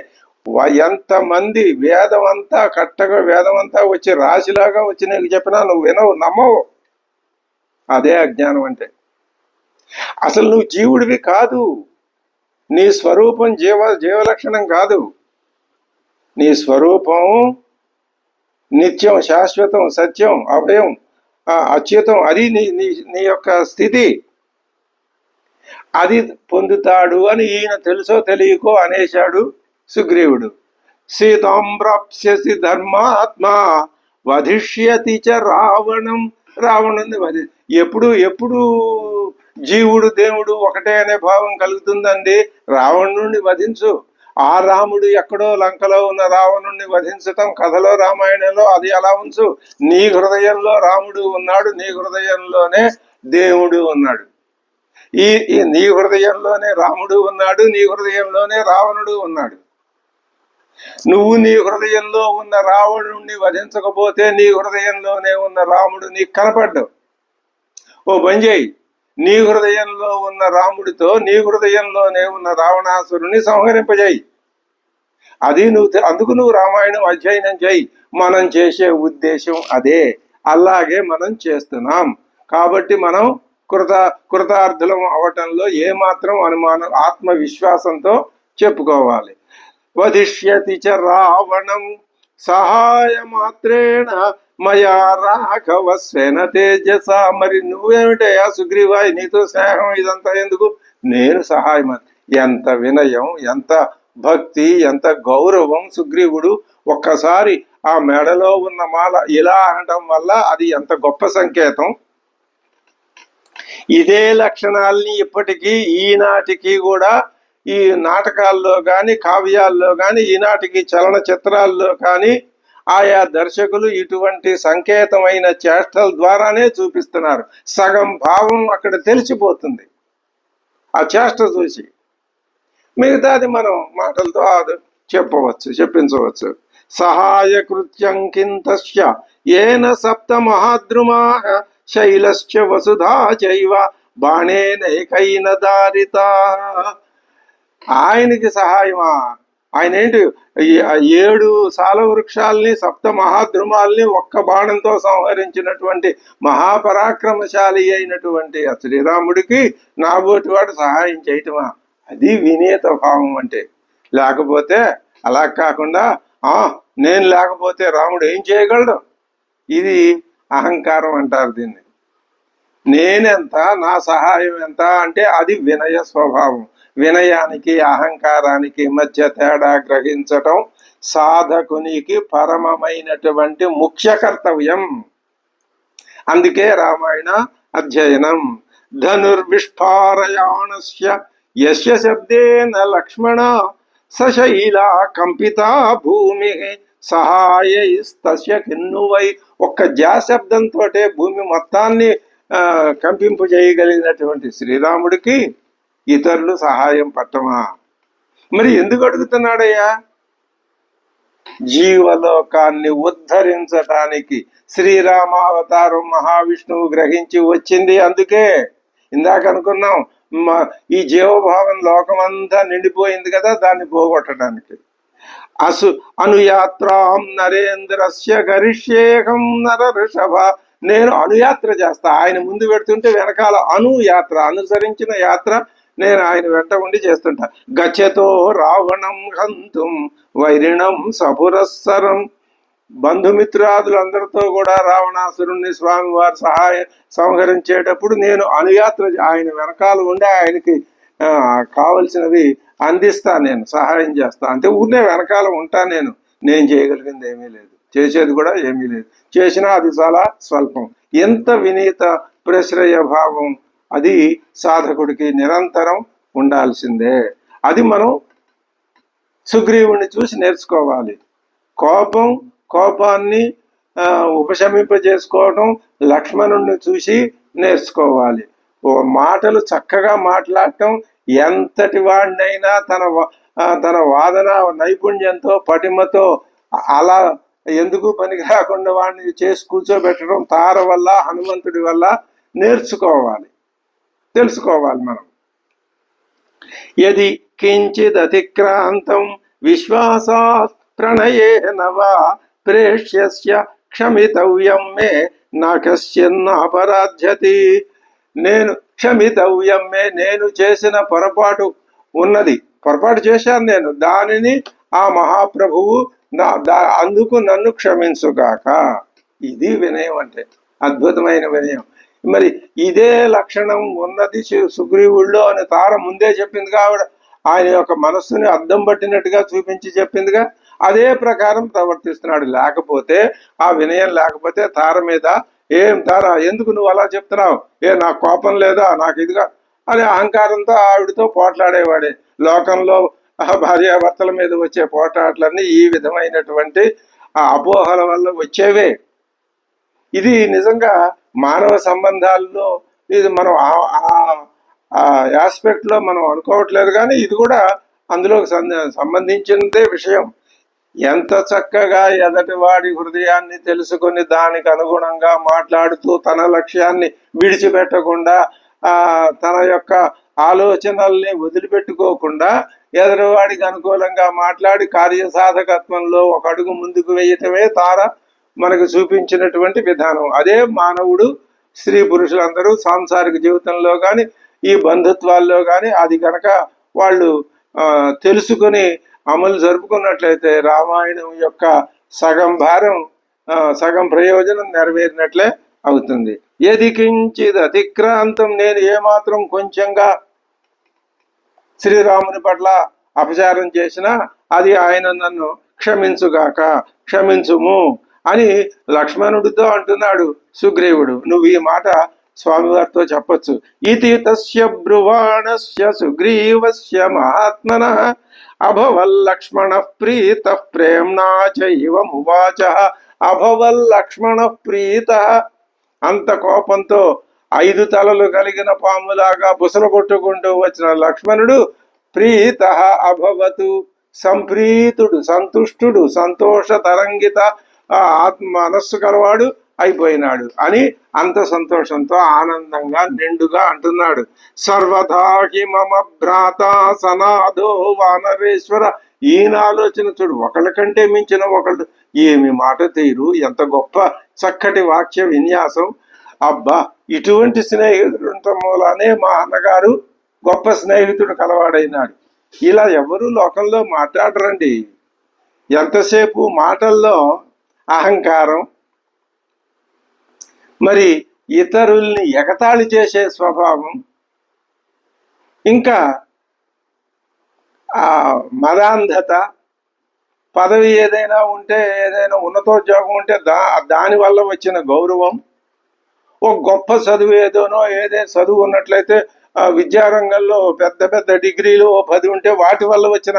ఎంతమంది వేదం అంతా వచ్చి రాశిలాగా వచ్చి నీకు చెప్పినా నువ్వు వినవు, నమ్మవు. అదే అజ్ఞానం అంటే. అసలు నువ్వు జీవుడివి కాదు. నీ స్వరూపం జీవలక్షణం కాదు. నీ స్వరూపం నిత్యం, శాశ్వతం, సత్యం, అభయం, అచ్యుతం. అది నీ యొక్క స్థితి. అది పొందుతాడు అని ఈయన తెలుసో తెలియకో అనేశాడు సుగ్రీవుడు. సీతాం ప్రాప్స్యసి ధర్మాత్మ వధిష్యతి చ రావణం. రావణుని ఎప్పుడు జీవుడు దేవుడు ఒకటే అనే భావం కలుగుతుందండి. రావణుడిని వధించు. ఆ రాముడు ఎక్కడో లంకలో ఉన్న రావణుణ్ణి వధించటం కథలో రామాయణంలో అది అలా ఉంచు. నీ హృదయంలో రాముడు ఉన్నాడు, నీ హృదయంలోనే దేవుడు ఉన్నాడు. ఈ నీ హృదయంలోనే రాముడు ఉన్నాడు, నీ హృదయంలోనే రావణుడు ఉన్నాడు. నువ్వు నీ హృదయంలో ఉన్న రావణుణ్ణి వధించకపోతే నీ హృదయంలోనే ఉన్న రాముడు నీకు కనపడ్డు. ఓ బంజయ్, నీ హృదయంలో ఉన్న రాముడితో నీ హృదయంలోనే ఉన్న రావణాసురుని సంహరింపజేయి. అది అందుకు నువ్వు రామాయణం అధ్యయనం చేయి. మనం చేసే ఉద్దేశం అదే. అలాగే మనం చేస్తున్నాం కాబట్టి మనం కృతార్థులం అవటంలో ఏమాత్రం అనుమానం, ఆత్మవిశ్వాసంతో చెప్పుకోవాలి. వధిష్యతి చ రావణం సహాయ మాత్రేణ మయా రాఘవ స్వేన తేజస. మరి నువ్వేమిటయా సుగ్రీవాయి, నీతో స్నేహం ఇదంతా ఎందుకు? నేను సహాయం. ఎంత వినయం, ఎంత భక్తి, ఎంత గౌరవం సుగ్రీవుడు. ఒక్కసారి ఆ మెడలో ఉన్న మాల ఇలా అనటం వల్ల అది ఎంత గొప్ప సంకేతం. ఇదే లక్షణాల్ని ఇప్పటికీ ఈనాటికి కూడా ఈ నాటకాల్లో కానీ కావ్యాల్లో కానీ ఈనాటికి చలనచిత్రాల్లో కానీ ఆయా దర్శకులు ఇటువంటి సంకేతమైన చేష్టల ద్వారానే చూపిస్తున్నారు. సగం భావం అక్కడ తెలిసిపోతుంది ఆ చేష్ట చూసి. మిగతాది మనం మాటలతో చెప్పించవచ్చు. సహాయ కృత్యం కింతస్య ఏన సప్త మహాద్రుమా శైలశ్చ వసుధా చైవ బాణేనైకైన దారిత. ఆయనకి సహాయమా? ఆయన ఏంటి 7 సాల వృక్షాల్ని సప్త మహాద్రుమాల్ని ఒక్క బాణంతో సంహరించినటువంటి మహాపరాక్రమశాలి అయినటువంటి శ్రీరాముడికి నాబోటి వాడు సహాయం చేయటమా? అది వినేత భావం అంటే. లేకపోతే అలా కాకుండా నేను లేకపోతే రాముడు ఏం చేయగలడు, ఇది అహంకారం అంటారు దీన్ని. నేనెంత, నా సహాయం ఎంత అంటే అది వినయ స్వభావం. వినయానికి అహంకారానికి మధ్య తేడా గ్రహించటం సాధకునికి పరమమైనటువంటి ముఖ్య కర్తవ్యం. అందుకే రామాయణ అధ్యయనం. ధనుర్విస్ఫారయాణస్య యస్య శబ్దేన లక్ష్మణ సశైలా కంపితా భూమి సహాయస్తస్య కిన్నువై. ఒక్క శబ్దంతో భూమి మొత్తాన్ని కంపింపు చేయగలిగినటువంటి శ్రీరాముడికి ఇతరులు సహాయం పట్టమా? మరి ఎందుకు అడుగుతున్నాడయ్యా? జీవలోకాన్ని ఉద్ధరించటానికి శ్రీరామావతారం మహావిష్ణువు గ్రహించి వచ్చింది. అందుకే ఇందాక అనుకున్నాం, ఈ జీవభావం లోకమంతా నిండిపోయింది కదా, దాన్ని పోగొట్టడానికి. అనుయాత్రాం నరేంద్రస్య గరిష్యేహం నర ఋషభ. నేను అనుయాత్ర చేస్తా. ఆయన ముందు పెడుతుంటే వెనకాల అనుయాత్ర, అనుసరించిన యాత్ర నేను ఆయన వెంట ఉండి చేస్తుంటా. గచ్చతో రావణం హంతుం వైరిణం సపురస్సరం. బంధుమిత్రాదులందరితో కూడా రావణాసురుణ్ణి స్వామివారు సంహరించేటప్పుడు నేను అనుయాత్ర, ఆయన వెనకాల ఉండి ఆయనకి కావలసినవి అందిస్తా, నేను సహాయం చేస్తా. అంటే ఊరినే వెనకాల ఉంటా. నేను చేయగలిగింది ఏమీ లేదు, చేసేది కూడా ఏమీ లేదు. చేసినా అది చాలా స్వల్పం. ఎంత వినీత ప్రశ్రయ భావం అది సాధకుడికి నిరంతరం ఉండాల్సిందే. అది మనం సుగ్రీవుని చూసి నేర్చుకోవాలి. కోపాన్ని ఉపశమింపజేసుకోవటం లక్ష్మణుణ్ణి చూసి నేర్చుకోవాలి. మాటలు చక్కగా మాట్లాడటం, ఎంతటి వాడినైనా తన వాదన నైపుణ్యంతో పటిమతో అలా ఎందుకు పనికి రాకుండా వాడిని చేసి కూర్చోబెట్టడం తార వల్ల, హనుమంతుడి వల్ల నేర్చుకోవాలి, తెలుసుకోవాలి మనం. యది కించిద్ అతిక్రాంతం విశ్వాసాత్ ప్రణయేన వా ప్రేష్యస్య క్షమితవ్యం మే నాకశ్చిన్నాపరాధ్యతి. నేను క్షమితవ్యం మే, నేను చేసిన పొరపాటు ఉన్నది, పొరపాటు చేశాను నేను, దానిని ఆ మహాప్రభువు అందుకు నన్ను క్షమించుగాక. ఇది వినయం అంటే, అద్భుతమైన వినయం. మరి ఇదే లక్షణం ఉన్నది సుగ్రీవుల్లో అని తార ముందే చెప్పిందిగా. ఆవిడ ఆయన యొక్క మనస్సుని అద్దం పట్టినట్టుగా చూపించి చెప్పిందిగా. అదే ప్రకారం ప్రవర్తిస్తున్నాడు. లేకపోతే ఆ వినయం లేకపోతే తార మీద, ఏం తార ఎందుకు నువ్వు అలా చెప్తున్నావు, నాకు కోపం లేదా, నాకు ఇదిగా అనే అహంకారంతో ఆవిడతో పోట్లాడేవాడే. లోకంలో ఆ భార్యాభర్తల మీద వచ్చే పోటాట్లన్నీ ఈ విధమైనటువంటి ఆ అపోహల వల్ల వచ్చేవే. ఇది నిజంగా మానవ సంబంధాల్లో ఇది మనం ఆ ఆస్పెక్ట్ లో మనం అనుకోవట్లేదు, కానీ ఇది కూడా అందులో సంబంధించిందే విషయం. ఎంత చక్కగా ఎదటివాడి హృదయాన్ని తెలుసుకుని దానికి అనుగుణంగా మాట్లాడుతూ తన లక్ష్యాన్ని విడిచిపెట్టకుండా తన యొక్క ఆలోచనల్ని వదిలిపెట్టుకోకుండా ఎదటివాడికి అనుకూలంగా మాట్లాడి కార్యసాధకత్వంలో ఒక అడుగు ముందుకు వేయటమే తార మనకు చూపించినటువంటి విధానం. అదే మానవుడు స్త్రీ పురుషులందరూ సాంసారిక జీవితంలో కానీ ఈ బంధుత్వాల్లో కానీ అది కనుక వాళ్ళు తెలుసుకుని అమలు జరుపుకున్నట్లయితే రామాయణం యొక్క సగం భారం సగం ప్రయోజనం నెరవేరినట్లే అవుతుంది. ఏది కించిత్ అతిక్రాంతం, నేను ఏమాత్రం కొంచెంగా శ్రీరాముని పట్ల అపచారం చేసినా అది ఆయన నన్ను క్షమించుగాక, క్షమించుము అని లక్ష్మణుడితో అంటున్నాడు సుగ్రీవుడు. నువ్వు ఈ మాట స్వామివారితో చెప్పొచ్చు. ఇతి తస్య బ్రువాణస్య సుగ్రీవస్య మహాత్మన అభవల్లక్ష్మణ ప్రీత ప్రేమ్నా చైవమువాచ. అభవల్లక్ష్మణ ప్రీత, అంత కోపంతో 5 తలలు కలిగిన పాములాగా బుసలు కొట్టుకుంటూ వచ్చిన లక్ష్మణుడు ప్రీత అభవతు, సంప్రీతుడు, సంతుష్టుడు, సంతోష తరంగిత మనస్సు కలవాడు అయిపోయినాడు అని అంత సంతోషంతో ఆనందంగా నిండుగా అంటున్నాడు. సర్వదా హి మమ భ్రాత సనాదో వానరేశ్వర. ఈయన ఆలోచన చూడు, ఒకళ్ళ కంటే మించిన ఒకళ్ళు. ఏమి మాట తీరు, ఎంత గొప్ప చక్కటి వాక్య విన్యాసం. అబ్బా, ఇటువంటి స్నేహితుడు మూలానే మా అన్నగారు గొప్ప స్నేహితుడు కలవాడైనాడు. ఇలా ఎవరు లోకంలో మాట్లాడరండి. ఎంతసేపు మాటల్లో అహంకారం, మరి ఇతరుల్ని ఎగతాళి చేసే స్వభావం, ఇంకా మదాంధత, పదవి ఏదైనా ఉంటే, ఏదైనా ఉన్నతోద్యోగం ఉంటే దాని వల్ల వచ్చిన గౌరవం, ఒక గొప్ప చదువు ఏదోనో చదువు ఉన్నట్లయితే విద్యారంగంలో పెద్ద పెద్ద డిగ్రీలు 10 ఉంటే వాటి వల్ల వచ్చిన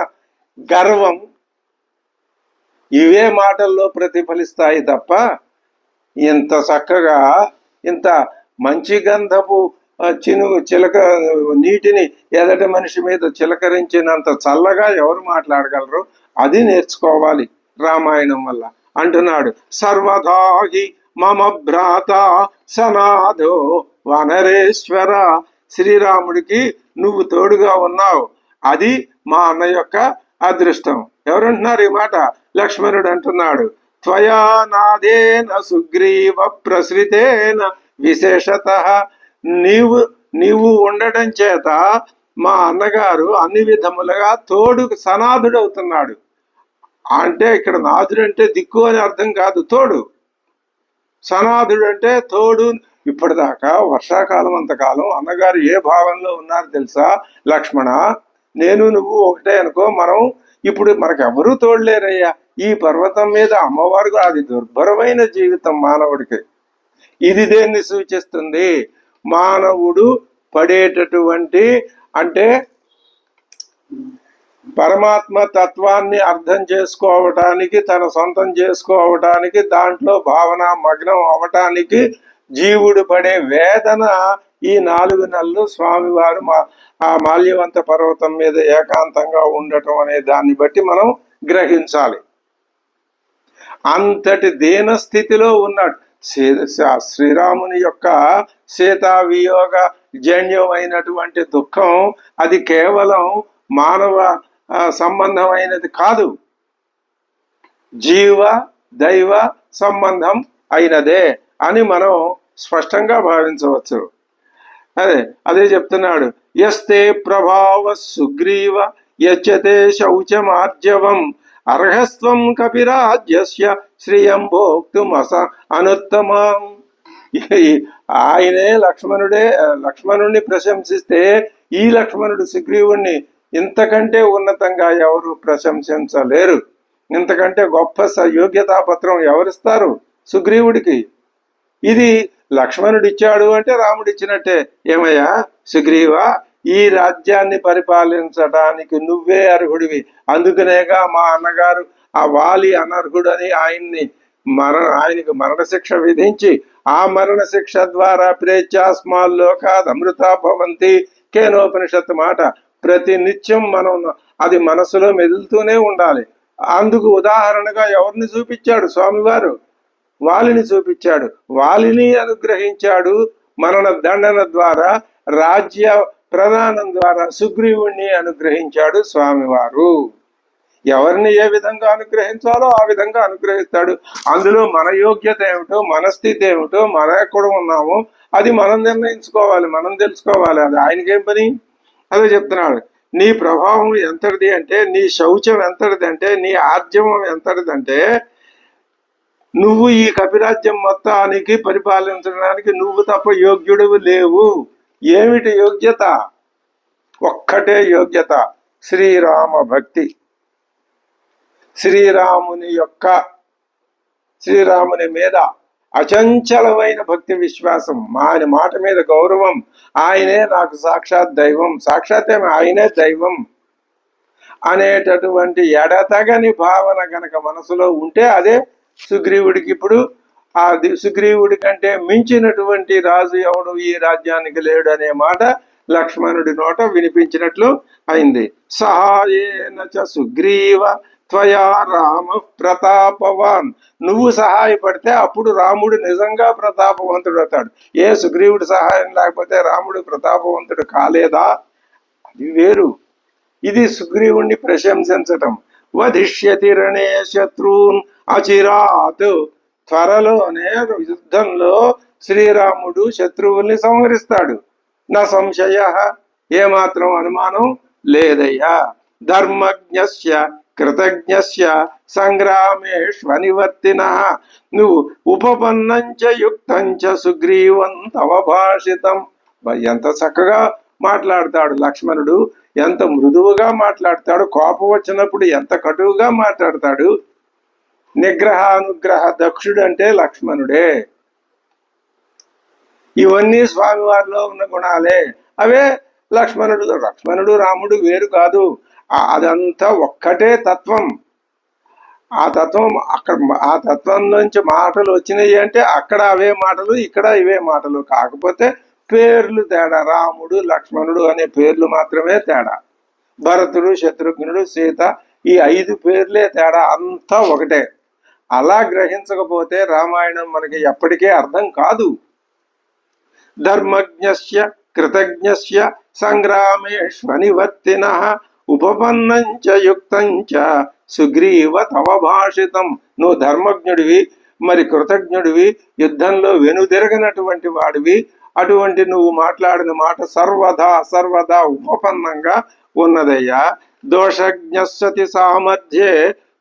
గర్వం, ఇవే మాటల్లో ప్రతిఫలిస్తాయి తప్ప ఇంత చక్కగా ఇంత మంచి గంధపు చిలక నీటిని ఎదటి మనిషి మీద చిలకరించినంత చల్లగా ఎవరు మాట్లాడగలరు? అది నేర్చుకోవాలి రామాయణం వల్ల అంటున్నాడు. సర్వదాహి మమ భ్రాత సనాదో వనరేశ్వర. శ్రీరాముడికి నువ్వు తోడుగా ఉన్నావు, అది మా అన్న యొక్క అదృష్టం. ఎవరంటున్నారు ఈ మాట? లక్ష్మణుడు అంటున్నాడు. త్వయా నాదేన సుగ్రీవ ప్రసృతేన విశేషత. నీవు ఉండడం చేత మా అన్నగారు అన్ని విధములుగా తోడు సనాథుడవుతున్నాడు. అంటే ఇక్కడ నాథుడు అంటే దిక్కు అని అర్థం కాదు, తోడు. సనాథుడు అంటే తోడు. ఇప్పటిదాకా వర్షాకాలం అంతకాలం అన్నగారు ఏ భావంలో ఉన్నారు తెలుసా? లక్ష్మణ, నేను నువ్వు ఒకటే అనుకో, మనం ఇప్పుడు మనకెవరూ తోడలేరయ్యా. ఈ పర్వతం మీద అమ్మవారు, అది దుర్భరమైన జీవితం మానవుడికి. ఇది దేన్ని సూచిస్తుంది? మానవుడు పడేటటువంటి, అంటే పరమాత్మ తత్వాన్ని అర్థం చేసుకోవటానికి, తన సొంతం చేసుకోవటానికి, దాంట్లో భావన మగ్నం అవటానికి జీవుడు పడే వేదన ఈ 4 నెలలు స్వామివారు ఆ మాల్యవంత పర్వతం మీద ఏకాంతంగా ఉండటం అనే దాన్ని బట్టి మనం గ్రహించాలి. అంతటి దీన స్థితిలో ఉన్నాడు శ్రీరాముని యొక్క సీతా వియోగ జన్యమైనటువంటి దుఃఖం. అది కేవలం మానవ సంబంధమైనది కాదు, జీవ దైవ సంబంధం అయినదే అని మనం స్పష్టంగా భావించవచ్చు. అదే చెప్తున్నాడు. యస్తే ప్రభావ సుగ్రీవ యచ్చతే శౌచమార్జవం అర్హస్వం కపిరాజ్యస్య శ్రియం భోక్తుం అనుత్తమం. ఆయనే లక్ష్మణుడిని ప్రశంసిస్తే ఈ లక్ష్మణుడు సుగ్రీవుణ్ణి ఇంతకంటే ఉన్నతంగా ఎవరు ప్రశంసించలేరు. ఇంతకంటే గొప్ప యోగ్యతాపత్రం ఎవరిస్తారు సుగ్రీవుడికి? ఇది లక్ష్మణుడిచ్చాడు అంటే రాముడిచ్చినట్టే. ఏమయ్యా సుగ్రీవ, ఈ రాజ్యాన్ని పరిపాలించడానికి నువ్వే అర్హుడివి. అందుకనేగా మా అన్నగారు ఆ వాలి అనర్హుడని ఆయనకి మరణశిక్ష విధించి, ఆ మరణశిక్ష ద్వారా ప్రేత్యాస్మాల్లోకాద్ అమృతా భవంతి కేనోపనిషత్తు మాట ప్రతి నిత్యం మనం అది మనసులో మెదులుతూనే ఉండాలి. అందుకు ఉదాహరణగా ఎవరిని చూపించాడు స్వామివారు? వాలిని చూపించాడు. వాలిని అనుగ్రహించాడు మరణ దండన ద్వారా, రాజ్య ప్రదానం ద్వారా సుగ్రీవుణ్ణి అనుగ్రహించాడు స్వామివారు. ఎవరిని ఏ విధంగా అనుగ్రహించాలో ఆ విధంగా అనుగ్రహిస్తాడు. అందులో మన యోగ్యత ఏమిటో, మన స్థితి ఏమిటో, మన ఎక్కడ ఉన్నామో అది మనం నిర్ణయించుకోవాలి, మనం తెలుసుకోవాలి. అది ఆయనకేం పని? అదే చెప్తున్నాడు. నీ ప్రభావం ఎంతటిది అంటే, నీ శౌచం ఎంతటిది అంటే, నీ ఆర్జవం ఎంతటిదంటే, నువ్వు ఈ కపిరాజ్యం మొత్తానికి పరిపాలించడానికి నువ్వు తప్ప యోగ్యుడు లేవు. ఏమిటి యోగ్యత? ఒక్కటే యోగ్యత, శ్రీరామ భక్తి. శ్రీరాముని మీద అచంచలమైన భక్తి విశ్వాసం, ఆయన మాట మీద గౌరవం. ఆయనే నాకు సాక్షాత్ దైవం, సాక్షాత్ ఆయనే దైవం అనేటటువంటి ఎడతగని భావన గనక మనసులో ఉంటే అదే సుగ్రీవుడికి. ఇప్పుడు ఆ సుగ్రీవుడి కంటే మించినటువంటి రాజు ఎవడు ఈ రాజ్యానికి లేడు అనే మాట లక్ష్మణుడి నోట వినిపించినట్లు అయింది. సహాయేన చ సుగ్రీవ త్వయా రామ ప్రతాపవాన్. నువ్వు సహాయపడితే అప్పుడు రాముడు నిజంగా ప్రతాపవంతుడు అవుతాడు. ఏ సుగ్రీవుడి సహాయం లేకపోతే రాముడు ప్రతాపవంతుడు కాలేదా? అది వేరు. ఇది సుగ్రీవుణ్ణి ప్రశంసించటం. వధిష్యతి రణే శత్రూన్ అచిరాత్. త్వరలోనే యుద్ధంలో శ్రీరాముడు శత్రువుల్ని సంహరిస్తాడు. నా సంశయ, ఏమాత్రం అనుమానం లేదయ్యా. ధర్మజ్ఞస్య కృతజ్ఞస్య సంగ్రామేష్వనివర్తిన. నువ్వు ఉపపన్నంచ యుక్తంచ సుగ్రీవం తవ భాషితం. ఎంత చక్కగా మాట్లాడతాడు లక్ష్మణుడు, ఎంత మృదువుగా మాట్లాడతాడు. కోపం వచ్చినప్పుడు ఎంత కటువుగా మాట్లాడతాడు. నిగ్రహానుగ్రహ దక్షుడు అంటే లక్ష్మణుడే. ఇవన్నీ స్వామివారిలో ఉన్న గుణాలే. అవే లక్ష్మణుడు రాముడు వేరు కాదు. అదంతా ఒక్కటే తత్వం. ఆ తత్వం అక్కడ, ఆ తత్వం నుంచి మాటలు వచ్చినాయి అంటే అక్కడ అవే మాటలు, ఇక్కడ ఇవే మాటలు. కాకపోతే పేర్లు తేడా. రాముడు లక్ష్మణుడు అనే పేర్లు మాత్రమే తేడా. భరతుడు శత్రుఘ్నుడు సీత, ఈ 5 పేర్లే తేడా. అంతా ఒకటే. అలా గ్రహించకపోతే రామాయణం మనకి ఎప్పటికీ అర్థం కాదు. ధర్మజ్ఞస్య కృతజ్ఞస్య సంగ్రామేష్వనివర్తిన ఉపపన్నంచ యుక్తంచ సుగ్రీవ తవ భాషితం. నువ్వు ధర్మజ్ఞుడివి, మరి కృతజ్ఞుడివి, యుద్ధంలో వెనుదిరగనటువంటి వాడివి. అటువంటి నువ్వు మాట్లాడిన మాట సర్వదా ఉపపన్నంగా ఉన్నదయ్యా. దోషజ్ఞస్సతి సామర్థ్యే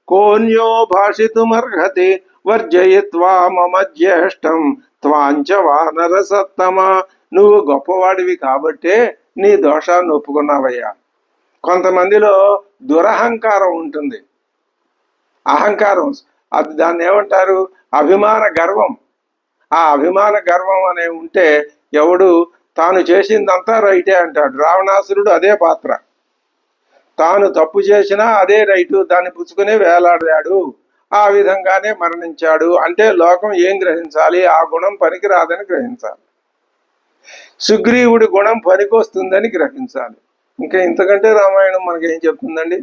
కోన్యో భాషితుమర్హతి వర్జయిత్వా మమ జ్యేష్టం త్వాంచ వానర సత్తమ. నువ్వు గొప్పవాడివి కాబట్టే నీ దోషాన్ని ఒప్పుకున్నావయ్యా. కొంతమందిలో దురహంకారం ఉంటుంది. అహంకారం, అది దాన్ని ఏమంటారు? అభిమాన గర్వం. ఆ అభిమాన గర్వం అనే ఉంటే ఎవడు తాను చేసిందంతా రైటే అంటాడు. రావణాసురుడు అదే పాత్ర. తాను తప్పు చేసినా అదే రైటు, దాన్ని పుచ్చుకునే వేలాడాడు. ఆ విధంగానే మరణించాడు. అంటే లోకం ఏం గ్రహించాలి? ఆ గుణం పనికిరాదని గ్రహించాలి. సుగ్రీవుడి గుణం పనికొస్తుందని గ్రహించాలి. ఇంకా ఇంతకంటే రామాయణం మనకేం చెప్తుందండి?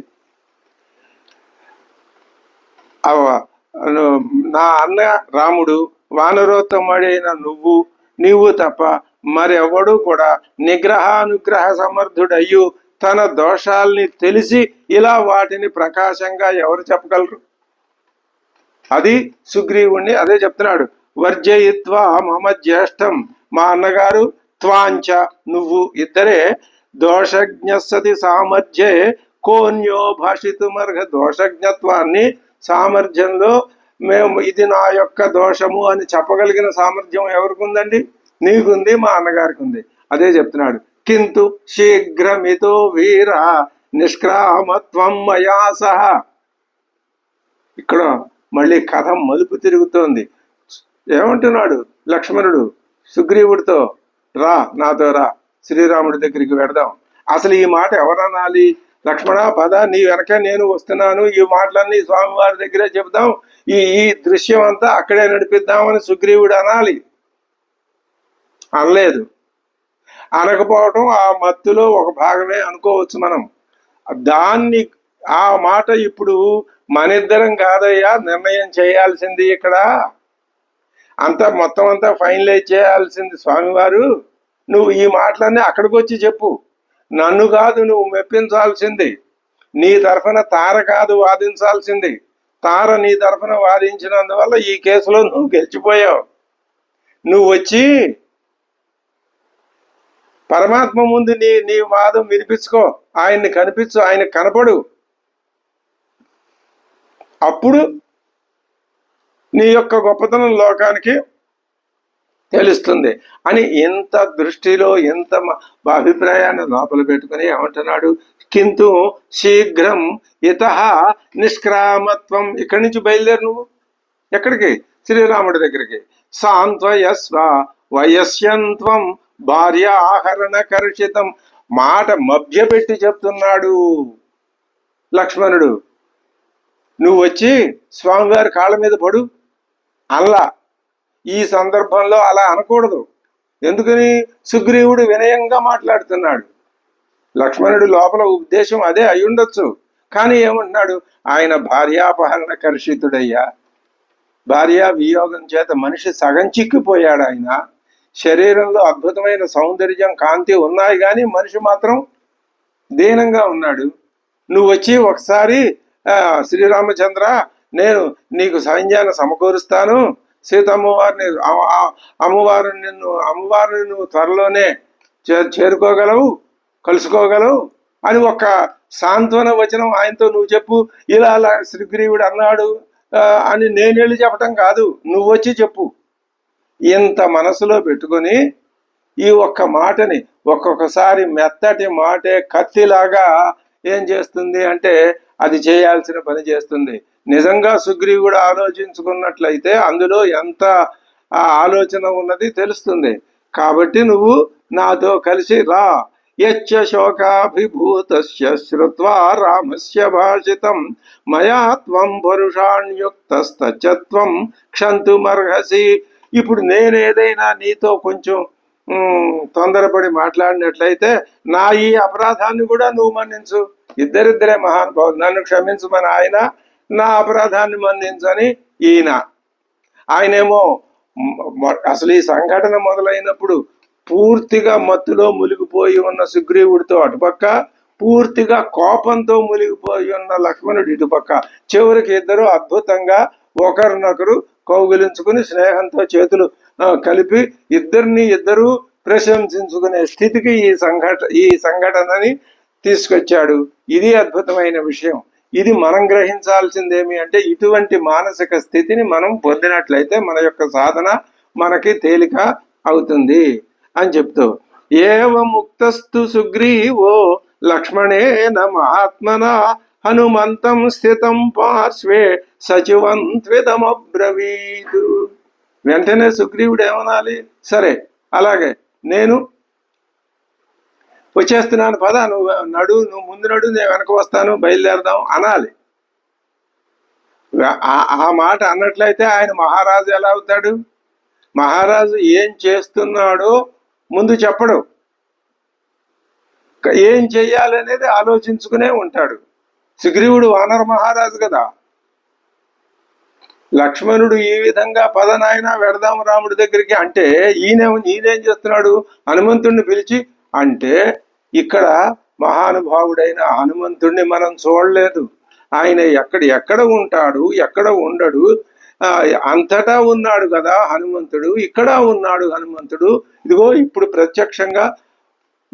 నా అన్న రాముడు, వానరోత్తముడైన నీవు తప్ప మరెవడు కూడా నిగ్రహానుగ్రహ సమర్థుడయ్యు తన దోషాల్ని తెలిసి ఇలా వాటిని ప్రకాశంగా ఎవరు చెప్పగలరు? అది సుగ్రీవుణ్ణి అదే చెప్తున్నాడు. వర్జయిత్వా మమ జ్యేష్టం, మా అన్నగారు, త్వాంచ నువ్వు, ఇద్దరే దోషజ్ఞసతి సామర్థ్యే కోన్యో భాషితుమర్హ. దోషజ్ఞత్వాన్ని సామర్థ్యంలో మేము ఇది నా యొక్క దోషము అని చెప్పగలిగిన సామర్థ్యం ఎవరికి ఉందండి? నీకుంది, మా అన్నగారికి ఉంది. అదే చెప్తున్నాడు. కింటు శీఘ్రమితో వీర నిష్క్రామత్వం మయా సహ. ఇక్కడ మళ్ళీ కథ మలుపు తిరుగుతోంది. ఏమంటున్నాడు లక్ష్మణుడు సుగ్రీవుడితో? నాతో రా, శ్రీరాముడి దగ్గరికి వెడదాం. అసలు ఈ మాట ఎవరనాలి? లక్ష్మణ పద, నీ వెనక నేను వస్తున్నాను, ఈ మాటలన్నీ స్వామివారి దగ్గరే చెబుదాం, ఈ ఈ దృశ్యం అంతా అక్కడే నడిపిద్దామని సుగ్రీవుడు అనాలి. అనలేదు. అనకపోవటం ఆ మత్తులో ఒక భాగమే అనుకోవచ్చు మనం. దాన్ని ఆ మాట ఇప్పుడు మనిద్దరం కాదయ్యా నిర్ణయం చేయాల్సింది, ఇక్కడ అంతా మొత్తం అంతా ఫైనలైజ్ చేయాల్సింది స్వామివారు. నువ్వు ఈ మాటలన్నీ అక్కడికి వచ్చి చెప్పు, నన్ను కాదు నువ్వు మెప్పించాల్సింది. నీ తరఫున తార కాదు వాదించాల్సింది. తార నీ తరఫున వాదించినందువల్ల ఈ కేసులో నువ్వు గెలిచిపోయావు. నువ్వు వచ్చి పరమాత్మ ముందు నీ నీ వాదం వినిపించుకో, ఆయన్ని కనిపించు, ఆయన కనపడు, అప్పుడు నీ యొక్క గొప్పతనం లోకానికి తెలుస్తుంది అని ఇంత దృష్టిలో ఇంత అభిప్రాయాన్ని లోపల పెట్టుకుని ఏమంటున్నాడు? కింటు శీఘ్రం ఇతః నిష్క్రామత్వం. ఇక్కడి నుంచి బయలుదేరు నువ్వు ఎక్కడికి? శ్రీరాముడి దగ్గరికి. సాంత్వయస్వ వయస్యంత్వం భార్యాహరణ కర్షితం. మాట మభ్యపెట్టి చెప్తున్నాడు లక్ష్మణుడు. నువ్వు వచ్చి స్వామివారి కాళ్ళ మీద పడు అల్లా. ఈ సందర్భంలో అలా అనకూడదు. ఎందుకని? సుగ్రీవుడు వినయంగా మాట్లాడుతున్నాడు. లక్ష్మణుడు లోపల ఉద్దేశం అదే అయి ఉండొచ్చు. కానీ ఏమంటున్నాడు? ఆయన భార్యాపహరణ కర్షితుడయ్యా. భార్యా వియోగం చేత మనిషి సగం చిక్కిపోయాడు. ఆయన శరీరంలో అద్భుతమైన సౌందర్యం, కాంతి ఉన్నాయి, కానీ మనిషి మాత్రం దీనంగా ఉన్నాడు. నువ్వు వచ్చి ఒకసారి శ్రీరామచంద్ర, నేను నీకు సైన్యాన్ని సమకూరుస్తాను, సీతమ్మవారిని అమ్మవారిని నువ్వు త్వరలోనే చేరుకోగలవు, కలుసుకోగలవు అని ఒక సాంత్వన వచనం ఆయనతో నువ్వు చెప్పు. ఇలా అలా శ్రీగ్రీవుడు అన్నాడు అని నేను వెళ్ళి చెప్పటం కాదు, నువ్వు వచ్చి చెప్పు. ఇంత మనసులో పెట్టుకొని ఈ ఒక్క మాటని ఒక్కొక్కసారి మెత్తటి మాటే కత్తిలాగా ఏం చేస్తుంది అంటే అది చేయాల్సిన పని చేస్తుంది. నిజంగా సుగ్రీవుడు ఆలోచించుకున్నట్లయితే అందులో ఎంత ఆలోచన ఉన్నది తెలుస్తుంది. కాబట్టి నువ్వు నాతో కలిసి రా. యచ్చ శోకాభిభూతస్య శ్రుత్వా రామస్య భాషితం మయా త్వం పరుషాణ్యుక్తస్తత్వం క్షంతుమర్హసి. ఇప్పుడు నేనేదైనా నీతో కొంచెం తొందరపడి మాట్లాడినట్లయితే నా ఈ అపరాధాన్ని కూడా నువ్వు మన్నించు. ఇద్దరిద్దరే మహానుభావులు, నన్ను క్షమించమని ఆయన, నా అపరాధాన్ని మన్నించని ఈయన. ఆయనేమో అసలు ఈ సంఘటన మొదలైనప్పుడు పూర్తిగా మత్తులో మునిగిపోయి ఉన్న సుగ్రీవుడితో అటుపక్క, పూర్తిగా కోపంతో మునిగిపోయి ఉన్న లక్ష్మణుడు ఇటుపక్క. చివరికి ఇద్దరు అద్భుతంగా ఒకరినొకరు కౌగిలించుకుని స్నేహంతో చేతులు కలిపి ఇద్దరు ప్రశంసించుకునే స్థితికి ఈ సంఘటనని తీసుకొచ్చాడు. ఇది అద్భుతమైన విషయం. ఇది మనం గ్రహించాల్సిందేమి అంటే ఇటువంటి మానసిక స్థితిని మనం పొందినట్లయితే మన యొక్క సాధన మనకి తేలిక అవుతుంది అని చెప్తూ, ఏవముక్తస్తు సుగ్రీవో లక్ష్మణేన మహాత్మన హనుమంతం స్థితం పార్శ్వే సచివం త్విదమబ్రవీతు. వెంటనే సుగ్రీవుడు ఏమనాలి? సరే అలాగే నేను వచ్చేస్తున్నాను, పద, నువ్వు ముందు నడు, నేను వెనక వస్తాను, బయలుదేరదాం అనాలి. ఆ మాట అన్నట్లయితే ఆయన మహారాజు ఎలా అవుతాడు? మహారాజు ఏం చేస్తున్నాడో ముందు చెప్పడు, ఏం చెయ్యాలనేది ఆలోచించుకునే ఉంటాడు. సుగ్రీవుడు వానర మహారాజు కదా. లక్ష్మణుడు ఈ విధంగా పదనాయన వెడదాం రాముడి దగ్గరికి అంటే ఈయనేం చేస్తున్నాడు? హనుమంతుడిని పిలిచి అంటే ఇక్కడ మహానుభావుడైన హనుమంతుడిని మనం చూడలేదు. ఆయన ఎక్కడ ఉంటాడు, ఎక్కడ ఉండడు, అంతటా ఉన్నాడు కదా హనుమంతుడు, ఇక్కడ ఉన్నాడు హనుమంతుడు. ఇదిగో ఇప్పుడు ప్రత్యక్షంగా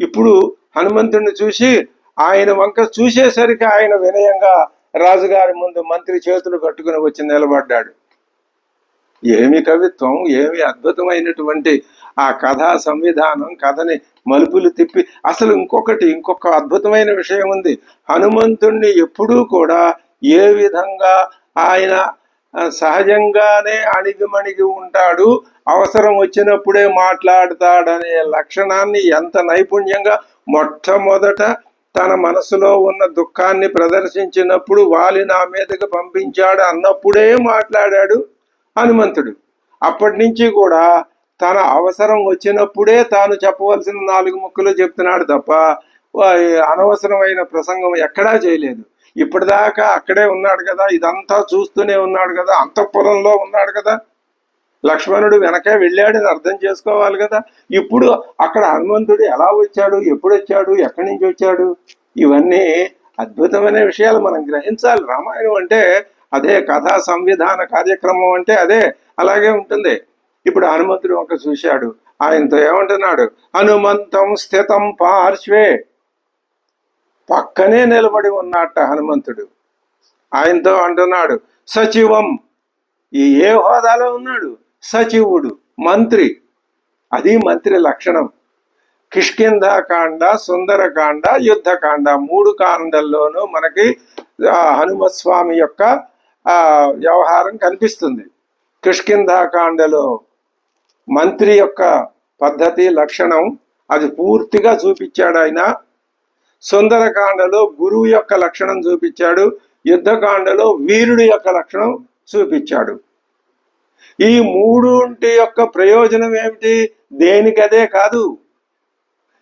ఇప్పుడు హనుమంతుడిని చూసి ఆయన వంక చూసేసరికి ఆయన వినయంగా రాజుగారి ముందు మంత్రి చేతులు కట్టుకుని వచ్చి నిలబడ్డాడు. ఏమి కవిత్వం, ఏమి అద్భుతమైనటువంటి ఆ కథా సంవిధానం, కథని మలుపులు తిప్పి. అసలు ఇంకొక అద్భుతమైన విషయం ఉంది. హనుమంతుణ్ణి ఎప్పుడూ కూడా ఏ విధంగా ఆయన సహజంగానే అణిగిమణిగి ఉంటాడు, అవసరం వచ్చినప్పుడే మాట్లాడతాడనే లక్షణాన్ని ఎంత నైపుణ్యంగా మొట్టమొదట తన మనసులో ఉన్న దుఃఖాన్ని ప్రదర్శించినప్పుడు వాలి నా మీదకి పంపించాడు అన్నప్పుడే మాట్లాడాడు హనుమంతుడు. అప్పటి నుంచి కూడా తన అవసరం వచ్చినప్పుడే తాను చెప్పవలసిన 4 ముక్కలు చెప్తున్నాడు తప్ప అనవసరమైన ప్రసంగం ఎక్కడా చేయలేదు. ఇప్పటిదాకా అక్కడే ఉన్నాడు కదా, ఇదంతా చూస్తూనే ఉన్నాడు కదా, అంతఃపురంలో ఉన్నాడు కదా, లక్ష్మణుడు వెనకే వెళ్ళాడని అర్థం చేసుకోవాలి కదా. ఇప్పుడు అక్కడ హనుమంతుడు ఎలా వచ్చాడు, ఎప్పుడు వచ్చాడు, ఎక్కడి నుంచి వచ్చాడు, ఇవన్నీ అద్భుతమైన విషయాలు మనం గ్రహించాలి. రామాయణం అంటే అదే, కథా సంవిధాన కార్యక్రమం అంటే అదే, అలాగే ఉంటుంది. ఇప్పుడు హనుమంతుడు ఒక చూశాడు, ఆయనతో ఏమంటున్నాడు, హనుమంతం స్థితం పార్శ్వే, పక్కనే నిలబడి ఉన్నట్ట హనుమంతుడు. ఆయనతో అంటున్నాడు సచివం, ఏ హోదాలో ఉన్నాడు, సచివుడు, మంత్రి. అది మంత్రి లక్షణం. కిష్కింధాకాండ, సుందరకాండ, యుద్ధకాండ 3 కాండల్లోనూ మనకి హనుమస్వామి యొక్క వ్యవహారం కనిపిస్తుంది. కిష్కింధాకాండలో మంత్రి యొక్క పద్ధతి లక్షణం అది పూర్తిగా చూపించాడు ఆయన. సుందరకాండలో గురువు యొక్క లక్షణం చూపించాడు. యుద్ధకాండలో వీరుడి యొక్క లక్షణం చూపించాడు. ఈ 3 యొక్క ప్రయోజనం ఏమిటి? దేనికదే కాదు,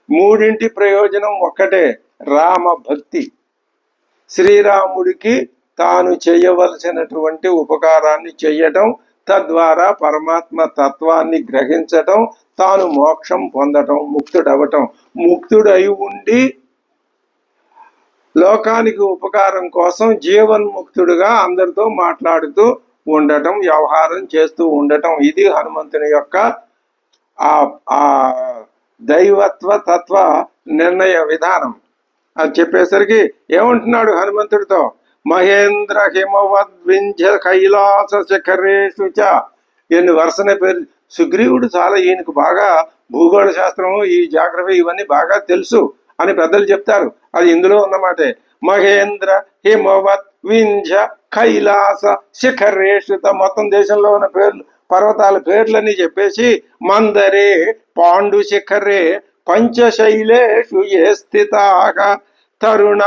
3 ప్రయోజనం ఒక్కటే, రామ భక్తి. శ్రీరాముడికి తాను చేయవలసినటువంటి ఉపకారాన్ని చెయ్యటం, తద్వారా పరమాత్మ తత్వాన్ని గ్రహించటం, తాను మోక్షం పొందటం, ముక్తుడవటం. ముక్తుడై ఉండి లోకానికి ఉపకారం కోసం జీవన్ముక్తుడుగా అందరితో మాట్లాడుతూ ఉండటం, వ్యవహారం చేస్తూ ఉండటం. ఇది హనుమంతుని యొక్క ఆ దైవత్వ తత్వ నిర్ణయ విధానం. అది చెప్పేసరికి ఏమంటున్నాడు హనుమంతుడితో, మహేంద్ర హిమవద్వింజ కైలాస శిఖరేషు చ. ఎన్ని వరుసనే పేరు. సుగ్రీవుడు చాలా, ఈయనకు బాగా భూగోళ శాస్త్రము, ఈ జాగ్రఫీ ఇవన్నీ బాగా తెలుసు అని పెద్దలు చెప్తారు. అది ఇందులో ఉన్నమాటే. మహేంద్ర హిమవత్ వింధ్య కైలాస శిఖరేషుత, మొత్తం దేశంలో ఉన్న పేర్లు, పర్వతాల పేర్లని చెప్పేసి, మందరే పాండు శిఖరే పంచశైలేషు ఏ స్థితాక తరుణ,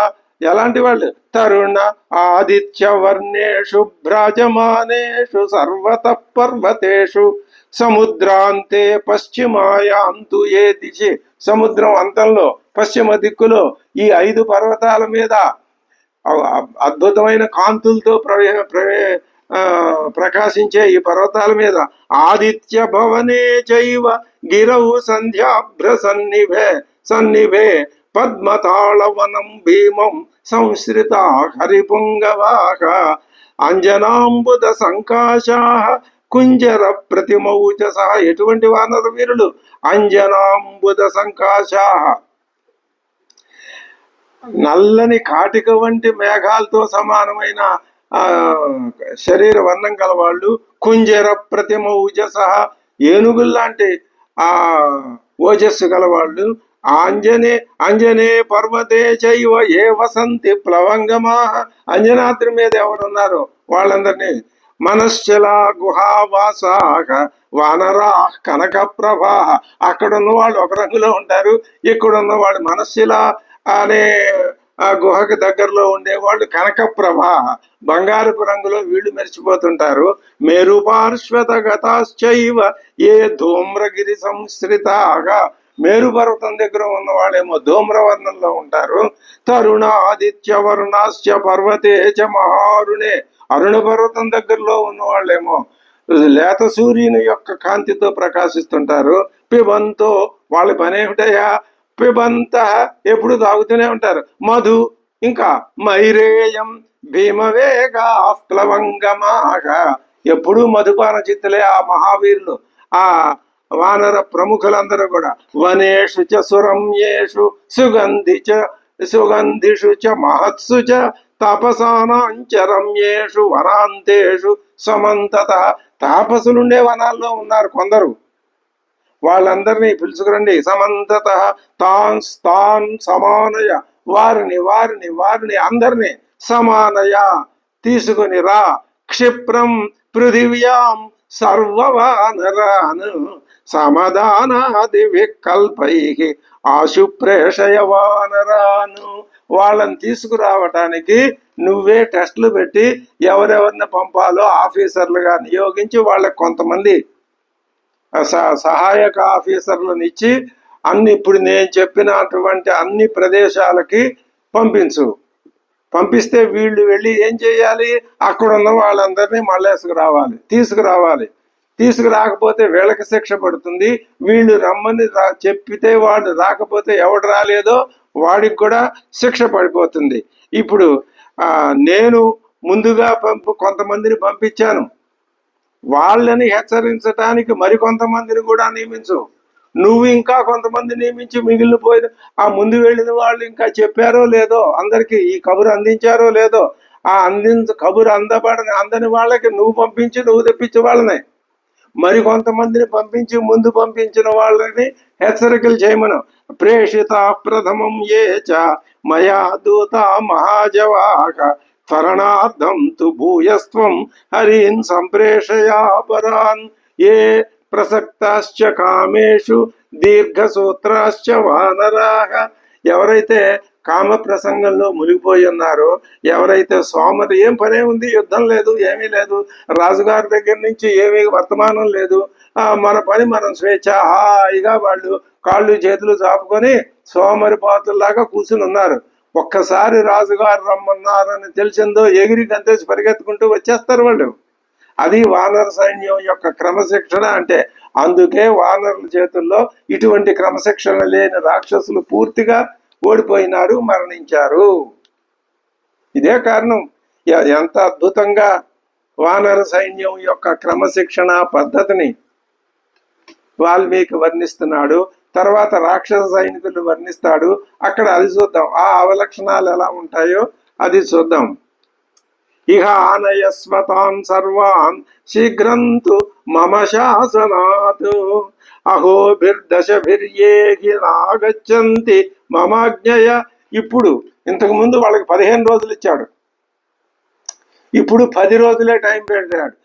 ఎలాంటి వాళ్ళు, తరుణ ఆదిత్య వర్ణేషు భ్రాజమానేషు సర్వత పర్వతేషు సముద్రాంతే పశ్చిమాయాంతు ఏ దిశి, సముద్రం అంతంలో పశ్చిమ దిక్కులో ఈ 5 పర్వతాల మీద అద్భుతమైన కాంతులతో ప్రకాశించే ఈ పర్వతాల మీద, ఆదిత్య భవనే చైవ గిరౌ సంధ్యాభ్ర సన్నిభే పద్మతాళవనం భీమం సంశ్రిత హరిపుంగవాహ అంజనాంబుద సంకాశా కుంజర ప్రతిమౌచ సహా. ఎటువంటి వానర వీరులు, అంజనాంబుద సంకాశా, నల్లని కాటిక వంటి మేఘాలతో సమానమైన శరీర వర్ణం గలవాళ్ళు, కుంజర ప్రతిమ ఊజస, ఏనుగుల్లాంటి ఓజస్సు గలవాళ్ళు, అంజనే పర్వతే చైవ ఏ వసంతి ప్లవంగమా, అంజనాద్రి మీద ఎవరున్నారో వాళ్ళందరినీ, మనశ్చల గుహావాసాక వానరా కనక ప్రభా, అక్కడున్న వాళ్ళు ఒక రంగులో ఉంటారు, ఇక్కడున్న వాళ్ళు మనశ్శిల అనే ఆ గుహకు దగ్గరలో ఉండేవాళ్ళు కనకప్రభ, బంగారపు రంగులో వీళ్ళు మెరిచిపోతుంటారు. మేరు పార్శ్వత గతాశ్చైవ ఏ ధూమ్రగిరి సంశ్రితాగా, మేరు పర్వతం దగ్గర ఉన్న వాళ్ళేమో ధూమ్రవర్ణంలో ఉంటారు. తరుణ ఆదిత్య వర్ణాశ్చ పర్వతే చ మహారుణే, అరుణ పర్వతం దగ్గరలో ఉన్న వాళ్ళేమో లేత సూర్యుని యొక్క కాంతితో ప్రకాశిస్తుంటారు. పిబంతో, వాళ్ళ పనేమిటయా, పిబంత ఎప్పుడు తాగుతూనే ఉంటారు, మధు, ఇంకా మైరేయం భీమవేగా ప్లవంగమాగా, ఎప్పుడూ మధుపాన చిత్తులే ఆ మహావీరులు, ఆ వానర ప్రముఖులందరూ కూడా. వనేషు చ సురమ్యేషు సుగంధిషు చ మహత్సు చ తాపసానాంచ రమ్యేషు వనాంతేషు సమంతత, తాపసులుండే వనాల్లో ఉన్నారు కొందరు, వాళ్ళందరినీ పిలుచుకురండి. సమంతత తాన్ సమానయ, వారిని అందరినీ సమానయ తీసుకుని రా. క్షిప్రం పృథివ్యాం సర్వవానరాన్ సమాధానాది వికల్పై ఆశు ప్రేషయ వానరాను. వాళ్ళని తీసుకురావటానికి నువ్వే టెస్టులు పెట్టి ఎవరెవరిని పంపాలో ఆఫీసర్లుగా నియోగించి వాళ్ళకి కొంతమంది సహాయక ఆఫీసర్లను ఇచ్చి ఇప్పుడు నేను చెప్పినటువంటి అన్ని ప్రదేశాలకి పంపించు. పంపిస్తే వీళ్ళు వెళ్ళి ఏం చేయాలి, అక్కడ ఉన్న వాళ్ళందరినీ తీసుకురావాలి. తీసుకురాకపోతే వీళ్ళకి శిక్ష పడుతుంది. వీళ్ళు రమ్మని చెప్పితే వాడు రాకపోతే ఎవడు రాలేదో వాడికి కూడా శిక్ష పడిపోతుంది. ఇప్పుడు నేను ముందుగా కొంతమందిని పంపించాను, వాళ్ళని హెచ్చరించడానికి మరికొంతమందిని కూడా నియమించు. నువ్వు ఇంకా కొంతమంది నియమించి మిగిలిపోయిన ఆ ముందు వెళ్ళిన వాళ్ళు ఇంకా చెప్పారో లేదో, అందరికి ఈ కబురు అందించారో లేదో, ఆ కబురు అందని వాళ్ళకి నువ్వు పంపించి నువ్వు తెప్పించే వాళ్ళని మరికొంతమందిని పంపించి ముందు పంపించిన వాళ్ళని హెచ్చరికలు చేయమను. ప్రేషిత ప్రథమం ఏ చ మయా దూత మహాజవాక త్వరణార్థం తు భూయస్త్వం హరీన్ సంప్రేషయాపరాన్ ఏ ప్రసక్తాశ్చ కామేషు దీర్ఘసూత్రాశ్చ వానరాహ. ఎవరైతే కామ ప్రసంగంలో మునిగిపోయి ఉన్నారో, ఎవరైతే సోమరి ఏం పనే ఉంది, యుద్ధం లేదు, ఏమీ లేదు, రాజుగారి దగ్గర నుంచి ఏమీ వర్తమానం లేదు, మన పని మనం స్వేచ్ఛ హాయిగా వాళ్ళు కాళ్ళు చేతులు చాపుకొని సోమరిపాతుల్లాగా కూర్చుని ఉన్నారు. ఒక్కసారి రాజుగారు రమ్మన్నారని తెలిసిందో ఎగిరి గంతేసి పరిగెత్తుకుంటూ వచ్చేస్తారు వాళ్ళు. అది వానర సైన్యం యొక్క క్రమశిక్షణ అంటే. అందుకే వానరుల చేతుల్లో ఇటువంటి క్రమశిక్షణ లేని రాక్షసులు పూర్తిగా ఓడిపోయినారు, మరణించారు. ఇదే కారణం. ఎంత అద్భుతంగా వానర సైన్యం యొక్క క్రమశిక్షణ పద్ధతిని వాల్మీకి వర్ణిస్తున్నాడు. తర్వాత రాక్షస సైనికులు వర్ణిస్తాడు. అక్కడ అది చూద్దాం, ఆ అవలక్షణాలు ఎలా ఉంటాయో అది చూద్దాం. ఇహ ఆనయస్వతాన్ సర్వాన్ శీఘ్రంతు మమ శాసనాత్ అహోభిర్దశభిర్యేహి నాగచ్చంతి మమాజ్ఞయ. ఇప్పుడు ఇంతకు ముందు వాళ్ళకి 15 రోజులు ఇచ్చాడు, ఇప్పుడు 10 రోజులే టైం పెట్టాడు.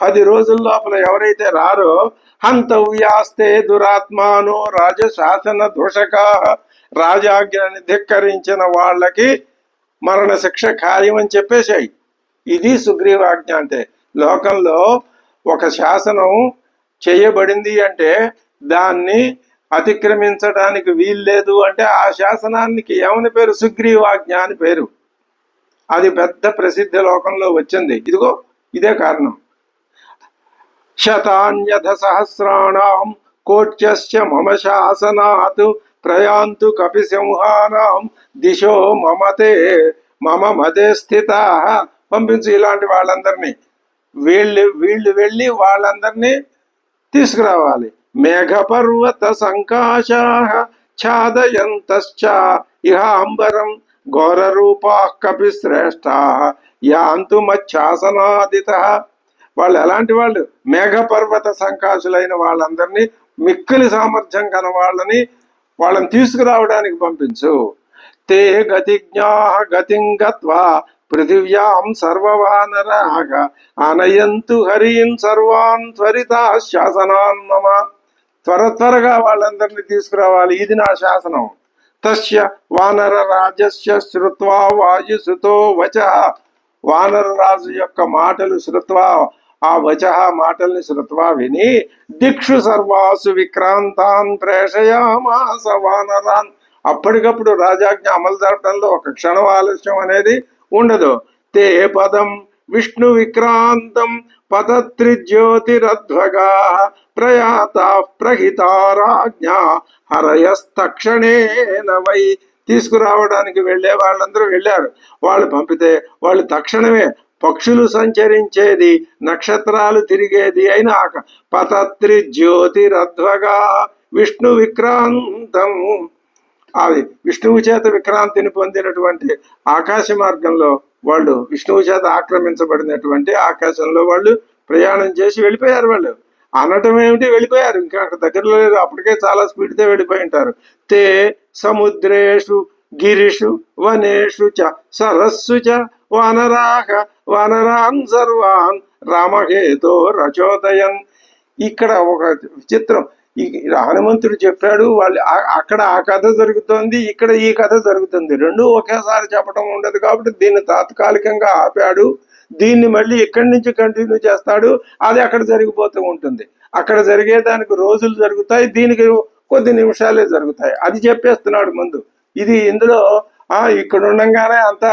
10 రోజుల లోపల ఎవరైతే రారో హంతవ్యాస్తే దురాత్మానో రాజశాసన దోషకా, రాజాజ్ఞని ధిక్కరించిన వాళ్ళకి మరణ శిక్ష ఖాయమని చెప్పేశాయి. ఇది సుగ్రీవాజ్ఞ అంటే. లోకంలో ఒక శాసనం చేయబడింది అంటే దాన్ని అతిక్రమించడానికి వీల్లేదు అంటే ఆ శాసనానికి ఏమని పేరు? సుగ్రీవాజ్ఞ అని పేరు. అది పెద్ద ప్రసిద్ధ లోకంలో వచ్చింది. ఇదిగో ఇదే కారణం. శతాన్యథ సహస్రాణం కోట్యస్య మమ శాసనాత్ ప్రయాంతు కపిసింహానాం దిశో మమ మదే స్థిత. పంపించు ఇలాంటి వాళ్ళందరినీ. వీళ్ళు వెళ్ళి వాళ్ళందరినీ తీసుకురావాలి. మేఘపర్వత సంకాశా ఛాదయంతశ్చ ఇహాంబరం ఘోరరూపా కపిశ్రేష్టా యాంతు మచ్చాసనాదిత. వాళ్ళు ఎలాంటి వాళ్ళు? మేఘపర్వత సంకాశులైన వాళ్ళందరినీ, మిక్కిలి సామర్థ్యం కన వాళ్ళని తీసుకురావడానికి పంపించు. తే గతిజ్ఞా గతిం గత్వా పృథివ్యాం సర్వవానరాః ఆనయంతు హరీన్ సర్వాన్ త్వరితా శాసనాన్ మమ. త్వరగా వాళ్ళందరినీ తీసుకురావాలి, ఇది నా శాసనం. తస్య వానర రాజస్య శ్రుత్వా వాయుసుతో వచః. వానర రాజు యొక్క మాటలు శ్రుత్వా, ఆ వచః మాటల్ని శ్రుత్వా విని దిక్షు సర్వాసు విక్రాంతాన్ ప్రేషయామాస వానరాన్. అప్పటికప్పుడు రాజాజ్ఞ అమలు జరపడంలో ఒక క్షణం ఆలస్యం అనేది ఉండదు. తే పదం విష్ణు విక్రాంతం పతత్రిజ్యోతిరధ్వగా ప్రయాతా ప్రహితారాజ్ఞ హరయస్తక్షణేన వై. తీసుకురావడానికి వెళ్ళే వాళ్ళందరూ వెళ్ళారు. వాళ్ళు పంపితే వాళ్ళు తక్షణమే పక్షులు సంచరించేది, నక్షత్రాలు తిరిగేది అయిన పతత్రిజ్యోతిరధ్వగా విష్ణు విక్రాంతం. అది విష్ణువు చేత విక్రాంతిని పొందినటువంటి ఆకాశ మార్గంలో వాళ్ళు, విష్ణువు చేత ఆక్రమించబడినటువంటి ఆకాశంలో వాళ్ళు ప్రయాణం చేసి వెళ్ళిపోయారు. వాళ్ళు అనటం ఏమిటి, వెళ్ళిపోయారు. ఇంకా అక్కడ దగ్గరలో లేదు, అప్పటికే చాలా స్పీడ్తో వెళ్ళిపోయి ఉంటారు. తే సముద్రేషు గిరిషు వనేషు చ సరస్సు చ వానరాన్ సర్వాన్ రామహేతో రచోదయన్. ఇక్కడ ఒక విచిత్రం, ఈ హనుమంతుడు చెప్పాడు, వాళ్ళు అక్కడ ఆ కథ జరుగుతోంది, ఇక్కడ ఈ కథ జరుగుతుంది, రెండు ఒకేసారి చెప్పడం ఉండదు కాబట్టి దీన్ని తాత్కాలికంగా ఆపాడు, దీన్ని మళ్ళీ ఇక్కడి నుంచి కంటిన్యూ చేస్తాడు, అది అక్కడ జరిగిపోతూ ఉంటుంది. అక్కడ జరిగేదానికి రోజులు జరుగుతాయి, దీనికి కొద్ది నిమిషాలే జరుగుతాయి, అది చెప్పేస్తున్నాడు ముందు. ఇది ఇందులో ఇక్కడ ఉండగానే అంతా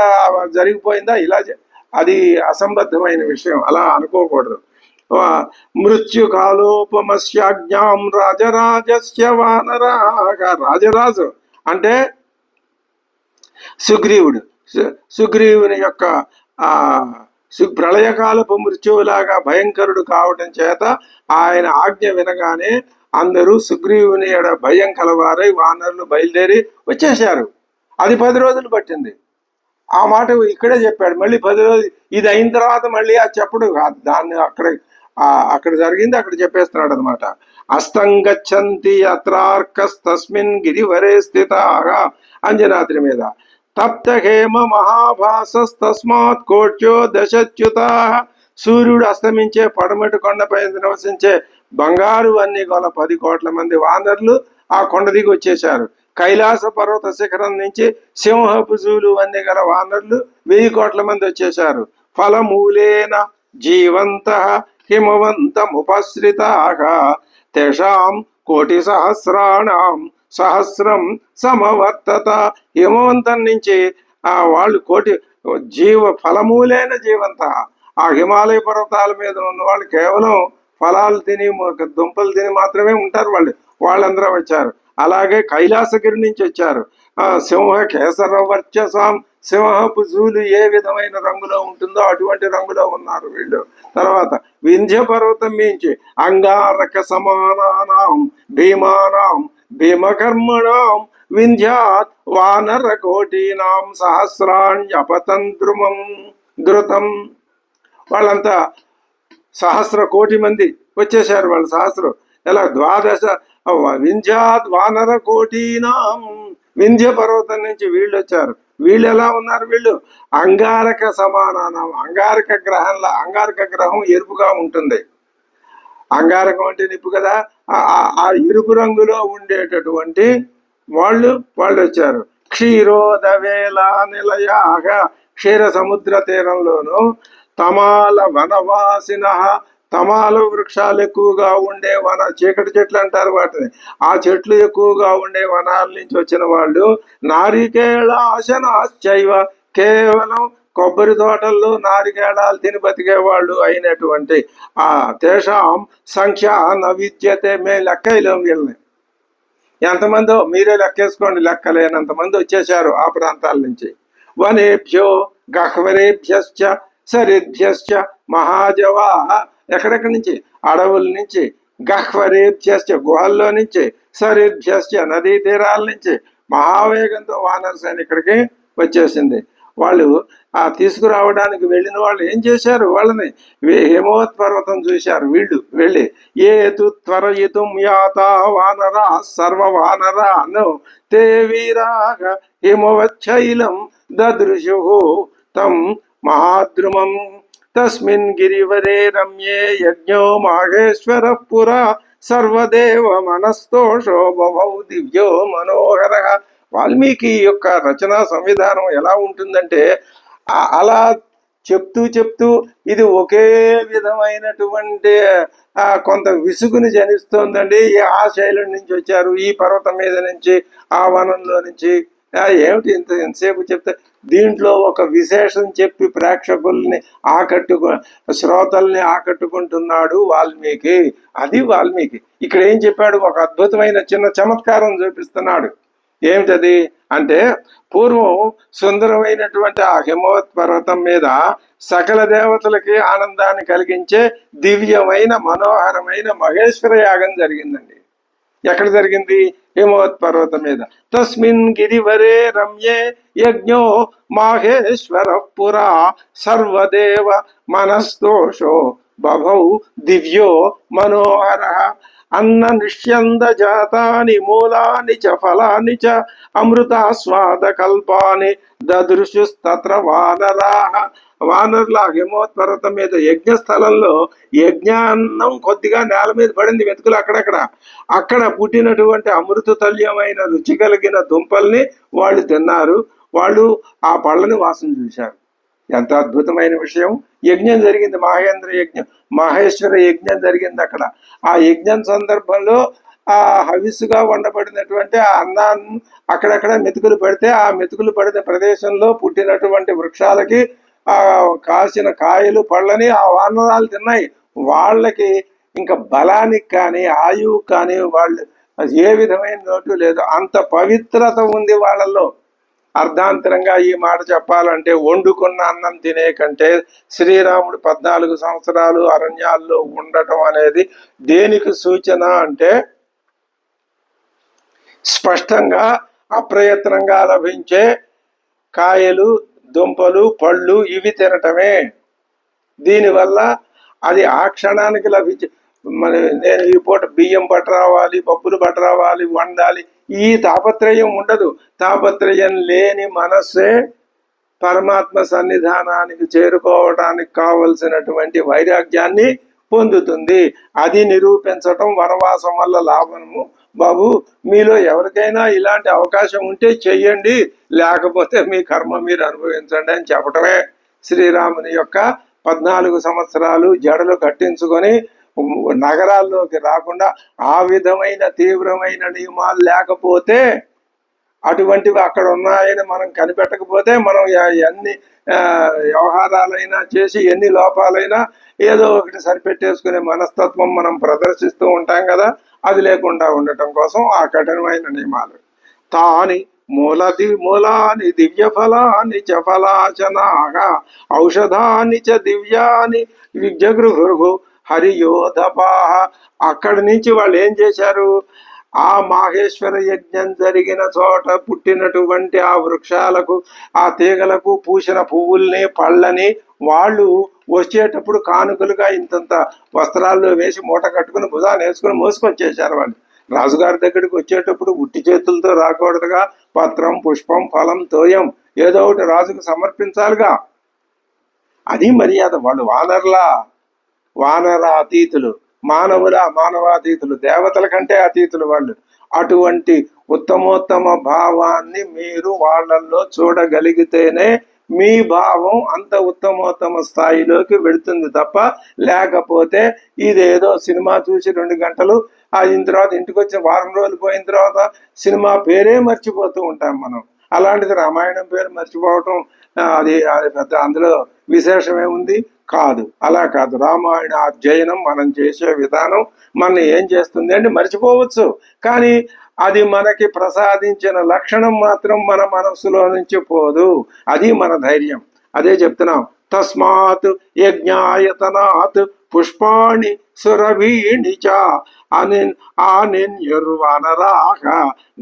జరిగిపోయిందా ఇలా, అది అసంబద్ధమైన విషయం, అలా అనుకోకూడదు. మృత్యుకాలోపమస్యాజ్ఞాం రాజరాజస్య వానరాగా. రాజరాజు అంటే సుగ్రీవుడు, సుగ్రీవుని యొక్క ప్రళయకాలపు మృత్యువులాగా భయంకరుడు కావడం చేత ఆయన ఆజ్ఞ వినగానే అందరూ సుగ్రీవుని భయం కలవారై వానరులు బయలుదేరి వచ్చేశారు. అది 10 రోజులు పట్టింది. ఆ మాట ఇక్కడే చెప్పాడు. మళ్ళీ 10 రోజులు ఇది అయిన తర్వాత మళ్ళీ ఆ చెప్పడు కాదు, దాన్ని అక్కడ జరిగింది అక్కడ చెప్పేస్తున్నాడు అనమాట. అస్తంగచ్చంతి అత్రార్కస్తస్మిన్ గిరివరే స్థితాగా. అంజనాద్రి మీద తప్త హేమ మహాభాసస్తస్మాత్ కోట్యో దశచ్యుత. సూర్యుడు అస్తమించే పడమటి కొండపై నివసించే బంగారు అన్ని గల 10 కోట్ల మంది వానరులు ఆ కొండ దిగి వచ్చేశారు. కైలాస పర్వత శిఖరం నుంచి సింహపు జూలు అన్ని గల వానరులు 1000 కోట్ల మంది వచ్చేశారు. ఫలమూలేన జీవంత హిమవంతముపశ్రితాగా తేషాం కోటి సహస్రాణం సహస్రం సమవర్తత. హిమవంతం నుంచి వాళ్ళు కోటి ఫలమూలైన జీవంత. ఆ హిమాలయ పర్వతాల మీద ఉన్న వాళ్ళు కేవలం ఫలాలు తిని దుంపలు తిని మాత్రమే ఉంటారు, వాళ్ళందరూ వచ్చారు. అలాగే కైలాసగిరి నుంచి వచ్చారు. సింహ కేసర వర్చసాం, సింహపు జూలు ఏ విధమైన రంగులో ఉంటుందో అటువంటి రంగులో ఉన్నారు వీళ్ళు. తర్వాత వింధ్య పర్వతం మించి అంగారక సమానానాం భీమానాం భీమకర్మణాం వింధ్యాత్ వానర కోటీనాం సహస్రాణ్యపతంద్రుమం ధృతం. వాళ్ళంతా 1000 కోటి మంది వచ్చేసారు. వాళ్ళు సహస్రం ఎలా 12 వింధ్యాత్ వానర కోటీనాం. వింధ్య పర్వతం నుంచి వీళ్ళు వచ్చారు. వీళ్ళు ఎలా ఉన్నారు? వీళ్ళు అంగారక సమానానం. అంగారక గ్రహం ఎరుపుగా ఉంటుంది. అంగారకం అంటే నిప్పు కదా, ఆ ఎరుపు రంగులో ఉండేటటువంటి వాళ్ళు వచ్చారు. క్షీరోదవేళ నిలయాగా, క్షీర సముద్ర తీరంలోను తమాల వనవాసిన, తమాల వృక్షాలు ఎక్కువగా ఉండే చీకటి చెట్లు అంటారు వాటిని, ఆ చెట్లు ఎక్కువగా ఉండే వనాల నుంచి వచ్చిన వాళ్ళు. నారికేళ ఆశనాశ్చైవ, కేవలం కొబ్బరి తోటల్లో నారికేళాలు తిని బతికే వాళ్ళు అయినటువంటి ఆ తేషాం సంఖ్య నవిద్యతే. మేము లెక్కలేం వీళ్ళని, ఎంతమందో మీరే లెక్కేసుకోండి, లెక్కలేనంత మంది వచ్చేసారు ఆ ప్రాంతాల నుంచి. వనేభ్యో గహ్వరేభ్యశ్చ సరిభ్యశ్చ మహాజవా. ఎక్కడెక్కడి నుంచి? అడవుల నుంచి. గహ్వరేభ్యశ్చ గుహల్లో నుంచి. సరిభ్యశ్చ నదీ తీరాల నుంచి. మహావేగంతో వానర సేన ఇక్కడికి వచ్చేసింది. వాళ్ళు తీసుకురావడానికి వెళ్ళిన వాళ్ళు ఏం చేశారు? వాళ్ళని హిమవత్ పర్వతం చూశారు వీళ్ళు వెళ్ళి. ఏ త్వరయితుం యాత వానరా సర్వ వానరాను తే వీరాగ హిమవచ్చైలం దదృశు తం మహాద్రుమం తస్మిన్ గిరివరే రమ్యే యజ్ఞో మాహేశ్వర పురా సర్వదేవ మనస్తోషో బభౌ దివ్యో మనోహర. వాల్మీకి యొక్క రచనా సంవిధానం ఎలా ఉంటుందంటే అలా చెప్తూ ఇది ఒకే విధమైనటువంటి కొంత విసుగుని జనిస్తోందండి. ఆ శైలం నుంచి వచ్చారు, ఈ పర్వతం మీద నుంచి, ఆ వనంలో నుంచి, ఏమిటి ఎంతసేపు చెప్తే. దీంట్లో ఒక విశేషం చెప్పి ప్రేక్షకుల్ని శ్రోతల్ని ఆకట్టుకుంటున్నాడు వాల్మీకి. అది వాల్మీకి. ఇక్కడ ఏం చెప్పాడు? ఒక అద్భుతమైన చిన్న చమత్కారం చూపిస్తున్నాడు. ఏమిటది అంటే, పూర్వం సుందరమైనటువంటి ఆ హిమవత్ పర్వతం మీద సకల దేవతలకి ఆనందాన్ని కలిగించే దివ్యమైన మనోహరమైన మహేశ్వర యాగం జరిగిందండి. ఎక్కడ జరిగింది? హిమవత్ పర్వతం మీద. తస్మిన్ గిరివరే రమ్యే యజ్ఞో మాహేశ్వర పురా సర్వదేవ మనస్తోషో బభౌ దివ్యో మనోహర. అన్న నిష్యంద జాతాని మూలాని చ ఫలాని చ అమృతాస్వాద కల్పాని దదృశుస్తత్ర వానరాః. వానరులు ఆ హిమవత్ పర్వతం మీద యజ్ఞ స్థలంలో యజ్ఞాన్నం కొద్దిగా నేల మీద పడింది, వెతుకులు అక్కడక్కడ. అక్కడ పుట్టినటువంటి అమృత తల్యమైన రుచి కలిగిన దుంపల్ని వాళ్ళు తిన్నారు. వాళ్ళు ఆ పళ్ళని వాసన చూశారు. ఎంత అద్భుతమైన విషయం. యజ్ఞం జరిగింది, మహేంద్ర యజ్ఞం, మహేశ్వర యజ్ఞం జరిగింది అక్కడ. ఆ యజ్ఞం సందర్భంలో ఆ హవిస్సుగా వండబడినటువంటి ఆ అన్నాన్ని అక్కడక్కడ మెతుకులు పెడితే ఆ మెతుకులు పడిన ప్రదేశంలో పుట్టినటువంటి వృక్షాలకి ఆ కాసిన కాయలు పళ్ళని ఆ వానరాలు తిన్నాయి. వాళ్ళకి ఇంకా బలానికి కానీ ఆయువు కానీ వాళ్ళు ఏ విధమైన లోటు లేదు. అంత పవిత్రత ఉంది వాళ్ళల్లో. అర్ధాంతరంగా ఈ మాట చెప్పాలంటే వండుకున్న అన్నం తినే కంటే శ్రీరాముడు 14 సంవత్సరాలు అరణ్యాల్లో ఉండటం అనేది దేనికి సూచన అంటే స్పష్టంగా అప్రయత్నంగా లభించే కాయలు, దుంపలు, పళ్ళు ఇవి తినటమే. దీనివల్ల అది ఆ క్షణానికి లభించే నేను ఈ పూట బియ్యం పట్టరావాలి, పప్పులు పట్టరావాలి, వండాలి, ఈ తాపత్రయం ఉండదు. తాపత్రయం లేని మనస్సే పరమాత్మ సన్నిధానానికి చేరుకోవడానికి కావలసినటువంటి వైరాగ్యాన్ని పొందుతుంది. అది నిరూపించటం వనవాసం వల్ల లాభము. బాబు, మీలో ఎవరికైనా ఇలాంటి అవకాశం ఉంటే చెయ్యండి, లేకపోతే మీ కర్మ మీరు అనుభవించండి అని చెప్పటమే శ్రీరాముని యొక్క 14 సంవత్సరాలు జడలు కట్టించుకొని నగరాల్లోకి రాకుండా. ఆ విధమైన తీవ్రమైన నియమాలు లేకపోతే, అటువంటివి అక్కడ ఉన్నాయని మనం కనిపెట్టకపోతే, మనం ఎన్ని వ్యవహారాలైనా చేసి ఎన్ని లోపాలైనా ఏదో ఒకటి సరిపెట్టేసుకునే మనస్తత్వం మనం ప్రదర్శిస్తూ ఉంటాం కదా. అది లేకుండా ఉండటం కోసం ఆ కఠినమైన నియమాలు. తాని మూలాని దివ్య ఫలాని చ ఫలాచనాగా ఔషధాని చ దివ్యాని విద్యగృహు హరియోధపాహ. అక్కడి నుంచి వాళ్ళు ఏం చేశారు? ఆ మాహేశ్వర యజ్ఞం జరిగిన చోట పుట్టినటువంటి ఆ వృక్షాలకు, ఆ తీగలకు పూసిన పువ్వుల్ని, పళ్ళని వాళ్ళు వచ్చేటప్పుడు కానుకలుగా ఇంతంత వస్త్రాల్లో వేసి మూట కట్టుకుని భుజాన్ని వేసుకుని మోసుకొచ్చేసారు. వాళ్ళు రాజుగారి దగ్గరికి వచ్చేటప్పుడు ఉట్టి చేతులతో రాకూడదుగా. పత్రం, పుష్పం, ఫలం, తోయం ఏదో ఒకటి రాజుకు సమర్పించాలిగా. అది మర్యాద. వాళ్ళు వానర అతీతులు, మానవాతీతులు, దేవతల కంటే అతీతులు వాళ్ళు. అటువంటి ఉత్తమోత్తమ భావాన్ని మీరు వాళ్ళల్లో చూడగలిగితేనే మీ భావం అంత ఉత్తమోత్తమ స్థాయిలోకి వెళుతుంది తప్ప, లేకపోతే ఇదేదో సినిమా చూసి 2 గంటలు అయిన తర్వాత ఇంటికి వచ్చి వారం రోజులు పోయిన తర్వాత సినిమా పేరే మర్చిపోతూ ఉంటాం మనం. అలాంటిది రామాయణం పేరు మర్చిపోవటం అది పెద్ద అందులో విశేషమే ఉంది కాదు. అలా కాదు. రామాయణ అధ్యయనం మనం చేసే విధానం మన ఏం చేస్తుంది అంటే మర్చిపోవచ్చు, కానీ అది మనకి ప్రసాదించిన లక్షణం మాత్రం మన మనస్సులో నుంచి పోదు. అది మన ధైర్యం. అదే చెప్తున్నాం. తస్మాత్ యజ్ఞాయతనాత్ పుష్పాణి సురవీణి చ ఆనిన్యుర్వనరాహ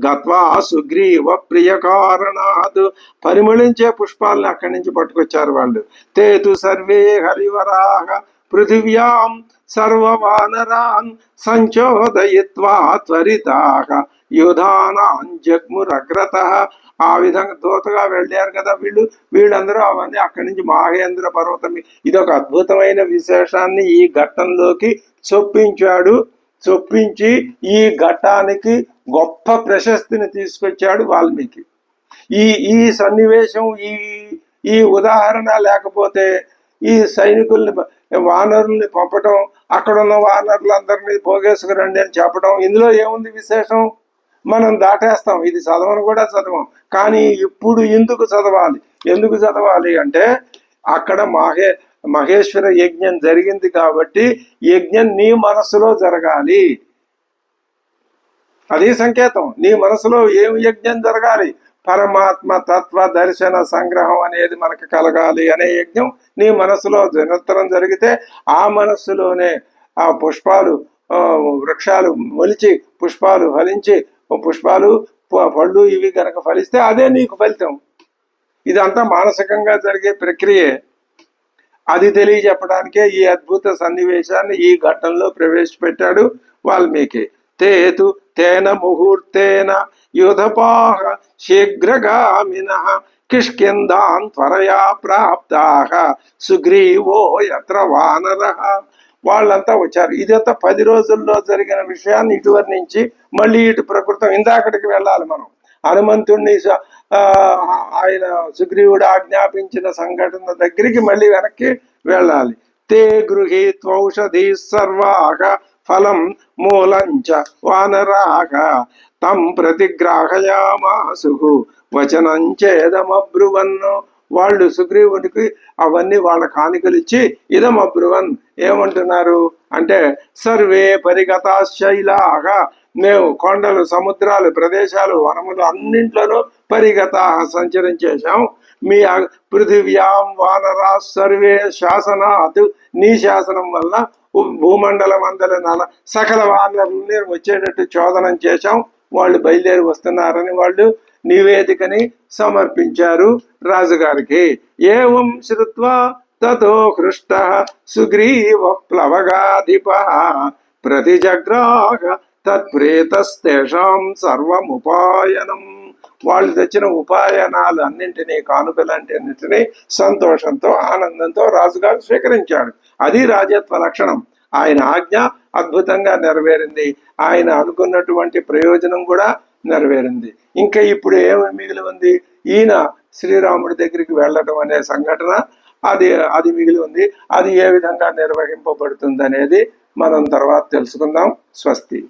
గత్వా సుగ్రీవ ప్రియ కారణాత్. పరిమళించే పుష్పాలను అక్కడి నుంచి పట్టుకొచ్చారు వాళ్ళు. తేతు సర్వే హరివరాహ పృథివ్యాం సర్వవానరాన్ సంచోదయిత్వా త్వరితాః యుధానాన్ జగ్మురగ్రతః. ఆ విధంగా దూతగా వెళ్ళారు కదా వీళ్ళందరూ. అవన్నీ అక్కడి నుంచి మహేంద్ర పర్వతం. ఇదొక అద్భుతమైన విశేషాన్ని ఈ ఘట్టంలోకి చొప్పించి ఈ ఘట్టానికి గొప్ప ప్రశస్తిని తీసుకొచ్చాడు వాల్మీకి. ఈ సన్నివేశం, ఈ ఉదాహరణ లేకపోతే ఈ సైనికుల్ని, వానరుల్ని పంపటం, అక్కడున్న వానరులందరినీ పోగేసుకురండి అని చెప్పడం, ఇందులో ఏముంది విశేషం? మనం దాటేస్తాం. ఇది చదవను కూడా చదవం. కానీ ఇప్పుడు ఎందుకు చదవాలి అంటే అక్కడ మహేశ్వర యజ్ఞం జరిగింది కాబట్టి యజ్ఞం నీ మనసులో జరగాలి. అదే సంకేతం. నీ మనసులో ఏం యజ్ఞం జరగాలి? పరమాత్మ తత్వ దర్శన సంగ్రహం అనేది మనకు కలగాలి అనే యజ్ఞం నీ మనసులో నిరంతరం జరిగితే ఆ మనస్సులోనే ఆ పుష్పాలు, వృక్షాలు మొలిచి పుష్పాలు ఫలించి, పుష్పాలు పళ్ళు ఇవి కనుక ఫలిస్తే అదే నీకు ఫలితం. ఇదంతా మానసికంగా జరిగే ప్రక్రియే. అది తెలియజెప్పడానికే ఈ అద్భుత సన్నివేశాన్ని ఈ ఘట్టంలో ప్రవేశపెట్టాడు వాల్మీకి. తేన ముహూర్తేన యుధపాహ శీఘ్రగామినః కిష్కిందాన్ త్వరయా ప్రాప్తాః సుగ్రీవో యత్ర వానరః. వాళ్ళంతా వచ్చారు. ఇదంతా 10 రోజుల్లో జరిగిన విషయాన్ని ఇటువరి నుంచి మళ్ళీ ఇటు ప్రకృతం ఇందాకటికి వెళ్ళాలి మనం. హనుమంతుణ్ణి ఆయన సుగ్రీవుడు ఆజ్ఞాపించిన సంఘటన దగ్గరికి మళ్ళీ వెనక్కి వెళ్ళాలి. తే గృహీత్వౌషధీ సర్వాః ఫలం మూలంచ వానరాః తం ప్రతిగ్రాహయామాసుః వచనం చేదమబ్రువన్. వాళ్ళు సుగ్రీవుడికి అవన్నీ వాళ్ళ కానుకలు ఇచ్చి ఇదమబ్రువన్ ఏమంటున్నారు అంటే, సర్వే పరిగతాశైలాః, మేము కొండలు, సముద్రాలు, ప్రదేశాలు, వనములు అన్నింట్లోనూ పరిగత సంచరించేశాం. మీ పృథివ్యాం వానరా సర్వే శాసనాత్, నీ శాసనం వల్ల భూమండలం అందల సకల వానరుల్ని వచ్చేటట్టు చోదనం చేశాం. వాళ్ళు బయలుదేరి వస్తున్నారని వాళ్ళు నివేదికని సమర్పించారు రాజుగారికి. ఏవం శ్రుత్వా తతో హృష్టః సుగ్రీవ ప్లవగాధిపః ప్రతిజగ్రాహ తత్ప్రేతస్తేషాం సర్వముపాయనం. వాళ్ళు తెచ్చిన ఉపాయనాలు అన్నింటినీ, కానుకలన్నింటినీ సంతోషంతో ఆనందంతో రాజుగారు స్వీకరించాడు. అది రాజత్వ లక్షణం. ఆయన ఆజ్ఞ అద్భుతంగా నెరవేరింది. ఆయన అనుకున్నటువంటి ప్రయోజనం కూడా నెరవేరింది. ఇంకా ఇప్పుడు ఏమి మిగిలి ఉంది? ఈయన శ్రీరాముడి దగ్గరికి వెళ్ళటం అనే సంఘటన అది మిగిలి ఉంది. అది ఏ విధంగా నిర్వహింపబడుతుంది అనేది మనం తర్వాత తెలుసుకుందాం. స్వస్తి.